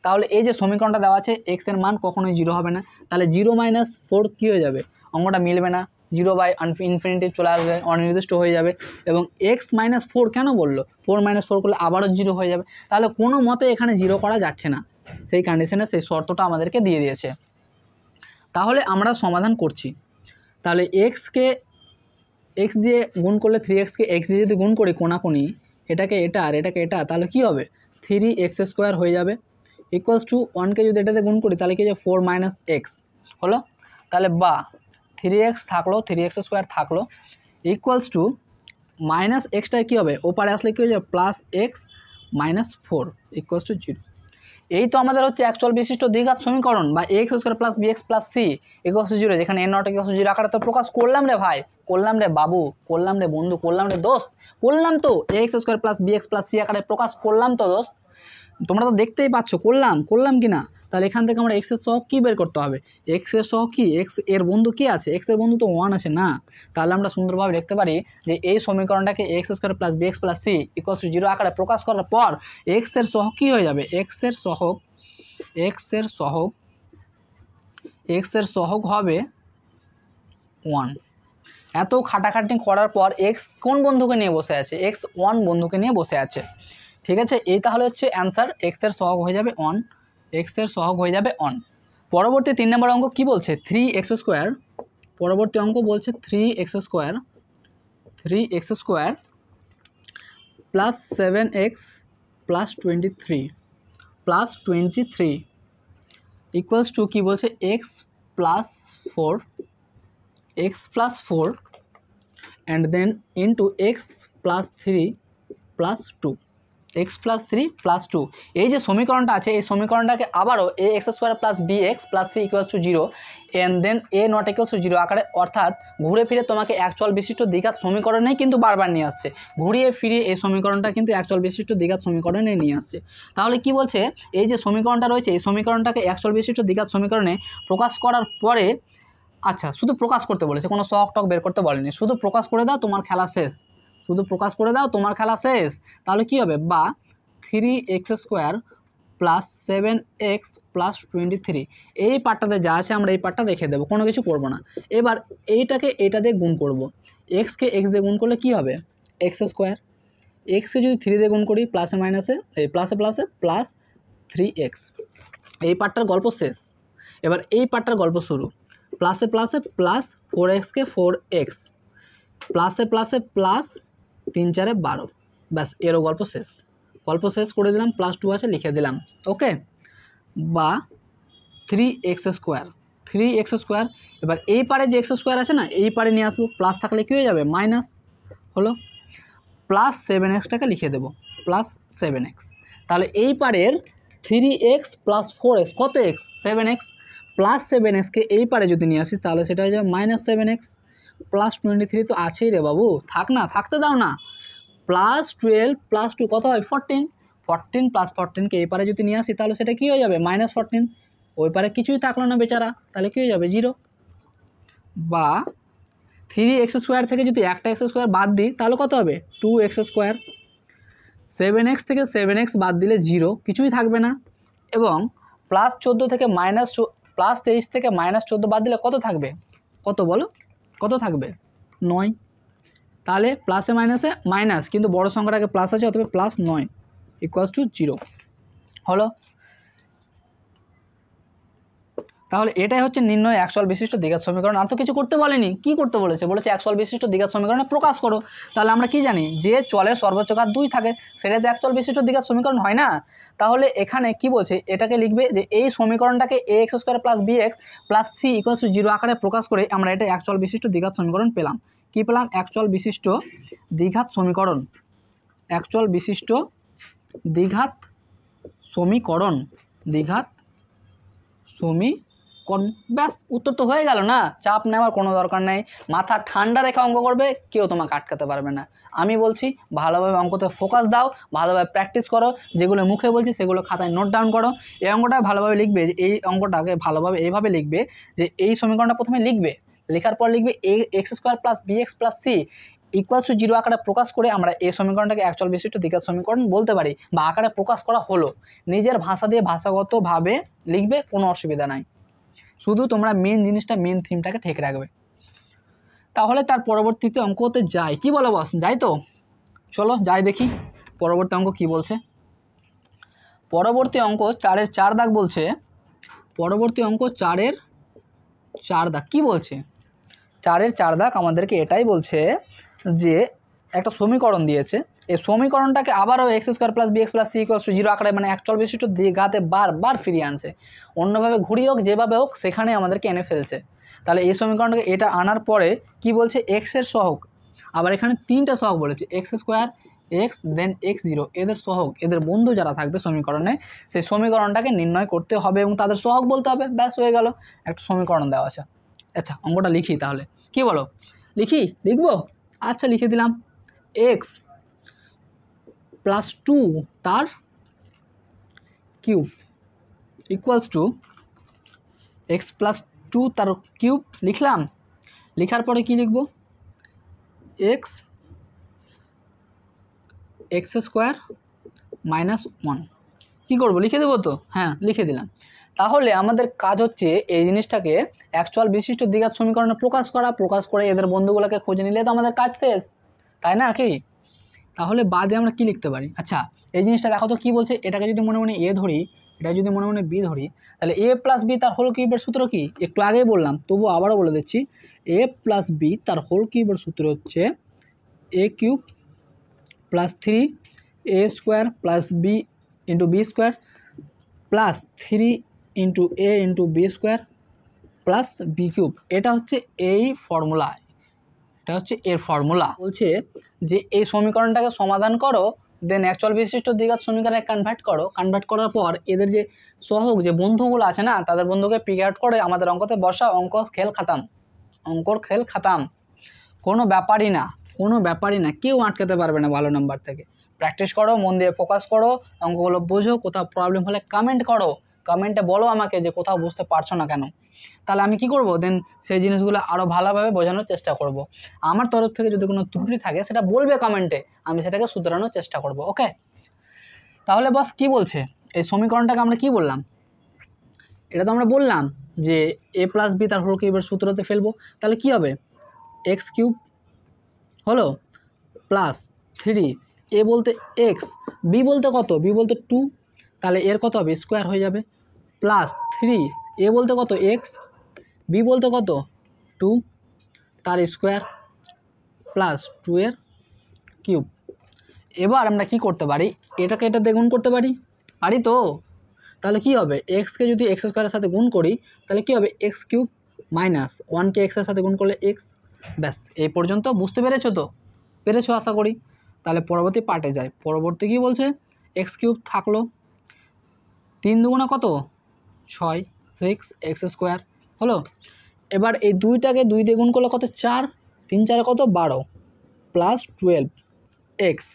তাহলে এই যে সমীকরণটা দেওয়া আছে, x এর মান কখনোই 0 হবে না, তাহলে 0 - 4 কী হয়ে যাবে, অঙ্কটা মিলবে না, 0/∞ চলে আসবে, অনির্দিষ্ট হয়ে যাবে। এবং x - 4 কেন বললো, 4 - 4 করলে আবারও 0 হয়ে যাবে। তাহলে কোনো মতে এখানে 0 করা যাচ্ছে না, সেই কন্ডিশনে সেই শর্তটা আমাদেরকে দিয়ে দিয়েছে। তাহলে আমরা সমাধান করছি। তাহলে এক্সকে এক্স দিয়ে গুণ করলে 3xকে এক্স দিয়ে যদি গুণ করি কোনাকুনি, এটাকে এটা আর এটাকে এটা, তাহলে কি হবে 3x² হয়ে যাবে, = 1কে যদি এটাতে গুণ করি তাহলে কি যে 4 - x হলো। তাহলে বা 3x থাকলো, 3x² থাকলো, = -xটায় কী হবে, ওপারে আসলে কী হয়ে যাবে +x - 4 = 0। এই তো আমাদের হচ্ছে একচল বিশিষ্ট দ্বিঘাত সমীকরণ, বা ax² + bx + c = 0, যেখানে n ≠ 0 আকারে তো প্রকাশ করলাম রে ভাই, করলাম রে বাবু, করলাম রে বন্ধু, করলাম রে দোস্ত, করলাম তো, ax² + bx + c আকারে প্রকাশ করলাম তো দোস্ত। তোমরা তো দেখতেই পাচ্ছ করলাম কি না। তাহলে এখান থেকে আমরা x এর সহগ কী বের করতে হবে, x এর সহগ কি, x এর বন্ধু কি আছে, x এর বন্ধু তো 1 আছে না। তাহলে আমরা সুন্দরভাবে লিখতে পারি যে এই সমীকরণটাকে ax² + bx + c = 0 আকারে প্রকাশ করার পর x এর সহগ কী হয়ে যাবে, x এর সহগ হবে 1। এত খাটাখাটি করার পর x কোন বন্ধুকে নিয়ে বসে আছে, x 1 বন্ধুকে নিয়ে বসে আছে। ঠিক আছে, এই তাহলে হচ্ছে অ্যান্সার, x এর সহগ হয়ে যাবে 1, x এর সহগ হয়ে যাবে 1। পরবর্তী 3 নম্বর অঙ্ক কি বলছে, 3x², পরবর্তী অঙ্ক বলছে 3x² + 7x + 23 = কি বলছে x + 4 and then into x + 3 + 2 x plus 3 plus 2। এই যে সমীকরণটা আছে এই সমীকরণটাকে আবারও a x square plus B x plus C equals to 0 and then a not equals to 0 আকারে, অর্থাৎ ঘুরে ফিরে তোমাকে একচল বিশিষ্ট দ্বিঘাত সমীকরণেই কিন্তু বারবার নিয়ে আসছে, ঘুরিয়ে ফিরিয়ে এই সমীকরণটা কিন্তু একচল বিশিষ্ট দ্বিঘাত সমীকরণে নিয়ে আসছে। তাহলে কি বলছে, এই যে সমীকরণটা রয়েছে এই সমীকরণটাকে একচল বিশিষ্ট দ্বিঘাত সমীকরণে প্রকাশ করার পরে, আচ্ছা শুধু প্রকাশ করতে বলেছে, কোনো শক টক বের করতে বলেনি, শুধু প্রকাশ করে দাও তোমার খেলা শেষ, শুধু প্রকাশ করে দাও তোমার খেলা শেষ। তাহলে কি হবে, বা 3x square plus 7x plus 23, এই পার্টটাতে যা আছে আমরা এই পার্টটা রেখে দেবো, কোনো কিছু করব না। এবার এইটাকে এটা দিয়ে গুণ করব, এক্সকে এক্স দিয়ে গুণ করলে কি হবে, এক্স স্কোয়ার, এক্সকে যদি 3 দিয়ে গুণ করি প্লাসে মাইনাসে এই প্লাসে প্লাসে প্লাস 3x, এই পার্টটার গল্প শেষ। এবার এই পার্টটার গল্প শুরু, প্লাসে প্লাসে প্লাস 4xকে 4x, প্লাসে প্লাসে প্লাস 3 4 12, ব্যাস এরও গল্প শেষ, গল্প শেষ করে দিলাম, প্লাস 2 আছে লিখে দিলাম, ওকে। বা 3x স্কোয়ার, 3x স্কোয়ার, এবার এই পারে যে এক্স স্কোয়ার আছে না এই পারে নিয়ে আসবো, প্লাস থাকলে কী হয়ে যাবে মাইনাস হলো, প্লাস 7xটাকে লিখে দেবো প্লাস 7x। তাহলে এই পারের 3x প্লাস 4x কত x, 7x, প্লাস 7xকে এই পারে যদি নিয়ে আসিস তাহলে সেটা হয়ে যাবে মাইনাস 7x, প্লাস 23 তো আছেই রে বাবু, থাক না, থাকতে দাও না, প্লাস 12 প্লাস 2 কত হয় 14, 14 প্লাস 14কে এই পারে যদি নিয়ে আসি তাহলে সেটা কী হয়ে যাবে মাইনাস 14, ওই পারে কিছুই থাকলো না বেচারা, তাহলে কী হয়ে যাবে 0। বা 3x স্কোয়ার থেকে যদি একটা এক্স স্কোয়ার বাদ দিই তাহলে কত হবে 2x স্কোয়ার, 7x থেকে 7x বাদ দিলে 0, কিছুই থাকবে না, এবং প্লাস 14 থেকে প্লাস 23 থেকে মাইনাস 14 বাদ দিলে কত থাকবে, কত বলো, কত থাকবে 9, তাহলে প্লাসে মাইনাসে মাইনাস, কিন্তু বড় সংখ্যাটাকে প্লাস আছে অথবা প্লাস 9 ইকুয়ালস টু 0 হলো। তাহলে এটাই হচ্ছে নির্ণয় একচল বিশিষ্ট দ্বিঘাত সমীকরণ। আর তো কিছু করতে বলেনি, কি করতে বলেছে, বলেছে একচল বিশিষ্ট দ্বিঘাত সমীকরণে প্রকাশ করো। তাহলে আমরা কি জানি, যে চলের সর্বোচ্চ ঘাত 2 থাকে সেটা যে একচল বিশিষ্ট দ্বিঘাত সমীকরণ হয় না। তাহলে এখানে কি বলছে, এটাকে লিখবে যে এই সমীকরণটাকে a x square plus B x plus C equals to 0 আকারে প্রকাশ করে আমরা এটা একচল বিশিষ্ট দ্বিঘাত সমীকরণ পেলাম। কি পেলাম, একচল বিশিষ্ট দ্বিঘাত সমীকরণ, একচল বিশিষ্ট দ্বিঘাত সমীকরণ, দ্বিঘাত সমীকরণ, ব্যাস উত্তর তো হয়ে গেল না, চাপ নেওয়ার কোনো দরকার নেই, মাথা ঠান্ডা রেখে অঙ্ক করবে, কেউ তোমাকে আটকাতে পারবে না। আমি বলছি ভালোভাবে অঙ্কতে ফোকাস দাও, ভালোভাবে প্র্যাকটিস করো, যেগুলো মুখে বলছি সেগুলো খাতায় নোট ডাউন করো, এই অঙ্কটা ভালোভাবে লিখবে, যে এই অঙ্কটাকে ভালোভাবে এইভাবে লিখবে যে এই সমীকরণটা প্রথমে লিখবে, লেখার পর লিখবে a x square plus B x plus C equals to 0 আকারে প্রকাশ করে আমরা এই সমীকরণটাকে একচল বিশিষ্ট দ্বিঘাত সমীকরণ বলতে পারি, বা আকারে প্রকাশ করা হলো, নিজের ভাষা দিয়ে ভাষাগতভাবে লিখবে, কোনো অসুবিধা নাই, শুধু তোমরা মেন জিনিসটা মেন থিমটাকে ঠিক রাখবে। তাহলে তার পরবর্তীতে অঙ্কতে যাই, কি বলো বস, যাই তো, চলো যাই দেখি পরবর্তী অঙ্ক কি বলছে। পরবর্তী অঙ্ক 4-এর 4 দাগ বলছে, পরবর্তী অঙ্ক 4-এর 4 দাগ কি বলছে, 4-এর 4 দাগ আমাদেরকে এটাই বলছে যে একটা সমীকরণ দিয়েছে, এই সমীকরণটাকে আবারও X square plus B x plus C equals to 0 আকারে মানে একচল বিশিষ্ট দ্বিঘাতে বারবার ফিরিয়ে আনছে, অন্যভাবে ঘুরিয়ে হোক যেভাবে হোক সেখানে আমাদেরকে এনে ফেলছে। তাহলে এই সমীকরণটাকে এটা আনার পরে কি বলছে, এক্সের সহগ, আবার এখানে 3টা সহগ বলেছে, x square x then x0, এদের সহগ, এদের বন্ধু যারা থাকবে সমীকরণে সেই সমীকরণটাকে নির্ণয় করতে হবে এবং তাদের সহগ বলতে হবে, ব্যাস হয়ে গেল, একটা সমীকরণ দেওয়া আছে। আচ্ছা অঙ্কটা লিখি তাহলে, কি বলো লিখি, লিখবো, আচ্ছা লিখে দিলাম, এক্স প্লাস 2 তার cube equals to x plus 2 তার কিউব লিখলাম, লেখার পরে কি লিখব, এক্স এক্স স্কোয়ার মাইনাস 1, কী করবো লিখে দেবো তো, হ্যাঁ লিখে দিলাম। তাহলে আমাদের কাজ হচ্ছে এই জিনিসটাকে একচল বিশিষ্ট দ্বিঘাত সমীকরণে প্রকাশ করে এদের বন্ধুগুলোকে খুঁজে নিলে তো আমাদের কাজ শেষ, তাই না কি। তাহলে বাদে আমরা কি লিখতে পারি, আচ্ছা এই জিনিসটা দেখো তো কী বলছে, এটাকে যদি মনে মনে এ ধরি, এটা যদি মনে মনে বি ধরি, তাহলে এ প্লাস বি তার হোল কিউবের সূত্র কি, একটু আগেই বললাম তবু আবারও বলে দিচ্ছি, এ প্লাস বি তার হোল কিউবের সূত্র হচ্ছে a cube plus 3 a square plus b into b square plus 3 into a into b square plus b cube. এটা হচ্ছে এই ফর্মুলা, এটা হচ্ছে এর ফর্মুলা। বলছে যে এই সমীকরণটাকে সমাধান করো দেন অ্যাকচুয়াল বিশিষ্ট দ্বিঘাত সমীকরণে কনভার্ট করো, কনভার্ট করার পর এদের যে সহগ যে বন্ধুগুলো আছে না তাদের বন্ধুকে পিক আউট করে আমাদের অঙ্কতে বসা, অঙ্কর খেল খাতাম, অঙ্কর খেল খাতাম। কোনো ব্যাপারই না, কোনো ব্যাপারই না, কেউ আটকাতে পারবে না ভালো নাম্বার থেকে। প্র্যাকটিস করো, মন দিয়ে ফোকাস করো, অঙ্কগুলো বোঝো, কোথাও প্রবলেম হলে কমেন্ট করো, কমেন্টে বলো আমাকে যে কোথাও বুঝতে পারছো না কেন, তাহলে আমি কি করব দেন সেই জিনিসগুলো আরও ভালোভাবে বোঝানোর চেষ্টা করব। আমার তরফ থেকে যদি কোনো ত্রুটি থাকে সেটা বলবে কমেন্টে, আমি সেটাকে শুধরানোর চেষ্টা করব। ওকে, তাহলে বস কি বলছে এই সমীকরণটাকে আমরা কি বললাম, এটা তো আমরা বললাম যে a প্লাস বি তার হোল কিউবের সূত্রতে ফেলবো, তাহলে কি হবে এক্স কিউব হলো প্লাস 3 এ বলতে এক্স, বি বলতে কত, বি বলতে 2, তাহলে এর কত হবে স্কোয়ার হয়ে যাবে, প্লাস 3 এ বলতে কত এক্স, বি বলতে কত 2 তার স্কোয়ার প্লাস 2 এর কিউব। এবার আমরা কি করতে পারি, এটাকে এটা দিয়ে গুণ করতে পারি, পারি তো, তাহলে কি হবে এক্সকে যদি এক্স স্কোয়ারের সাথে গুণ করি তাহলে কি হবে এক্স কিউব মাইনাস 1কে এক্সের সাথে গুণ করলে এক্স। ব্যাস, এই পর্যন্ত বুঝতে পেরেছো তো, পেরেছো আশা করি। তাহলে পরবর্তী পার্টে যাই, পরবর্তী কি বলছে এক্স কিউব থাকলো 3 দুগুণা কত 6, 6 এক্স স্কোয়ার হলো। এবার এই দুইটাকে 2 দিয়ে গুণ করলে কত 4, 3 4 কত 12 প্লাস 12 এক্স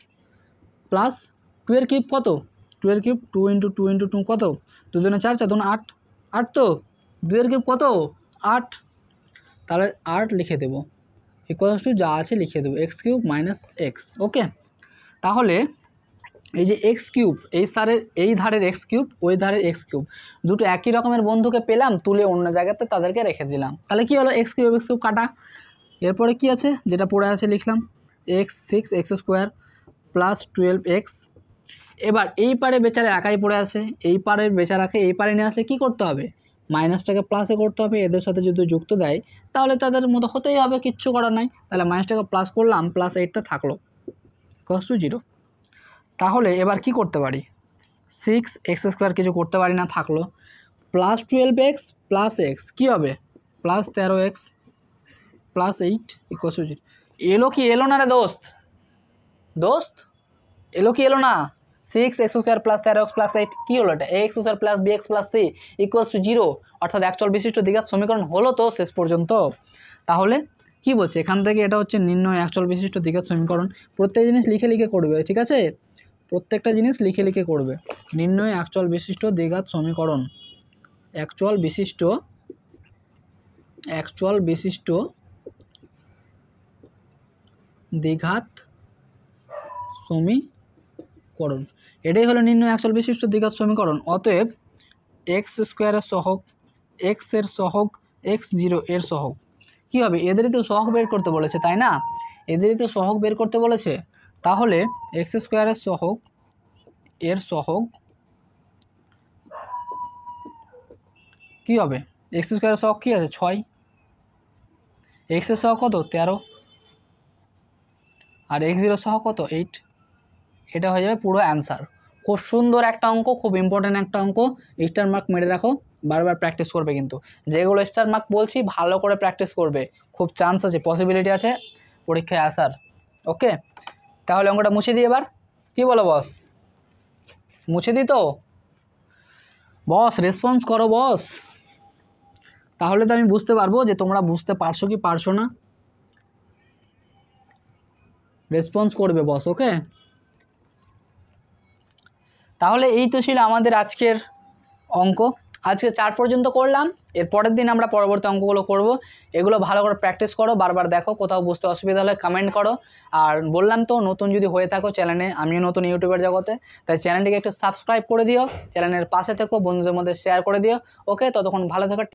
প্লাস 2 এর কিউব কত 2 এর কিউব 2 × 2 × 2 কত 2 2 4 4 2 8, 8 তো 2 এর কিউব কত 8, তাহলে 8 লিখে দেবো ইকুয়ালস টু যা আছে লিখে দেবো এক্স কিউব মাইনাস এক্স। ওকে, তাহলে এই যে এক্স কিউব এই ধারের এক্স কিউব ওই ধারের এক্স কিউব দুটো একই রকমের বন্ধুকে পেলাম, তুলে অন্য জায়গাতে তাদেরকে রেখে দিলাম, তাহলে কি হলো এক্স কিউব কাটা। এরপরে কি আছে যেটা পড়ে আছে লিখলাম x 6 X square plus 12 x. এবার এই পারে বেচারা একাই পড়ে আছে, এই পারের বেচারাকে এই পারে নিয়ে আসলে কী করতে হবে মাইনাসটাকে প্লাসে করতে হবে, এদের সাথে যদি যুক্ত দেয় তাহলে তাদের মতো হতেই হবে, কিচ্ছু করার নাই। তাহলে মাইনাসটাকে প্লাস করলাম, প্লাস 8টা থাকলো ইকুয়ালস টু 0। তাহলে এবার কি করতে পারি 6 এক্স স্কোয়ার কিছু করতে পারি না, থাকলো প্লাস 12 এক্স প্লাস এক্স কী হবে plus 13 X plus 8 equals to 0। এলো কি এলো না রে দোস্ত, দোস্ত এলো কি এলো না 6 X square plus 13 X plus 8 কী হলো এটা X square plus B x plus C equals to 0, অর্থাৎ অ্যাকচুয়াল বিশিষ্ট দ্বিঘাত সমীকরণ হলো তো শেষ পর্যন্ত। তাহলে কি বলছে এখান থেকে এটা হচ্ছে নির্ণয় অ্যাকচুয়াল বিশিষ্ট দ্বিঘাত সমীকরণ। প্রত্যেক জিনিস লিখে লিখে করবে, ঠিক আছে, প্রত্যেকটা জিনিস লিখে লিখে করবে। নির্ণয় অ্যাকচুয়াল বিশিষ্ট দ্বিঘাত সমীকরণ, অ্যাকচুয়াল বিশিষ্ট দ্বিঘাত সমীকরণ, এটাই হলো নির্ণয় অ্যাকচুয়াল বিশিষ্ট দ্বিঘাত সমীকরণ। অতএব এক্স স্কোয়ারের সহগ, এক্স এর সহগ, x0 এর সহগ কী হবে, এদেরই তো সহগ বের করতে বলেছে তাই না, এদেরই তো সহগ বের করতে বলেছে। তাহলে এক্স স্কোয়ারের সহগ এর সহগ কী হবে এক্স স্কোয়ারের সহগ কী আছে 6, এক্সের সহগ কত 13 আর x0 সহগ কত 8, এটা হয়ে যাবে পুরো অ্যান্সার। খুব সুন্দর একটা অঙ্ক, খুব ইম্পর্ট্যান্ট একটা অঙ্ক, স্টার মার্ক মেরে রাখো, বারবার প্র্যাকটিস করবে, কিন্তু যেগুলো স্টার মার্ক বলছি ভালো করে প্র্যাকটিস করবে, খুব চান্স আছে, পসিবিলিটি আছে পরীক্ষায় আসার। ওকে, তাহলে অঙ্কটা মুছে দিই এবার, কী বলো বস, মুছে দিই তো বস, রেসপন্স করো বস, তাহলে তো আমি বুঝতে পারবো যে তোমরা বুঝতে পারছো কি পারছো না, রেসপন্স করবে বস। ওকে, তাহলে এই তো ছিল আমাদের আজকের অঙ্ক, আজকে 4 পর্যন্ত করলাম, এর পরের দিন আমরা পরবর্তী অঙ্কগুলো করব। এগুলো ভালো করে প্র্যাকটিস করো, বারবার দেখো, কোথাও বুঝতে অসুবিধা হলে কমেন্ট করো। আর বললাম তো নতুন যদি হয়ে থাকো চ্যানেলে, আমিও নতুন ইউটিউবের জগতে, তাই চ্যানেলটিকে একটু সাবস্ক্রাইব করে দিও, চ্যানেলের পাশে থেকো, বন্ধুদের মধ্যে শেয়ার করে দিও। ওকে, ততক্ষণ ভালো থাকো।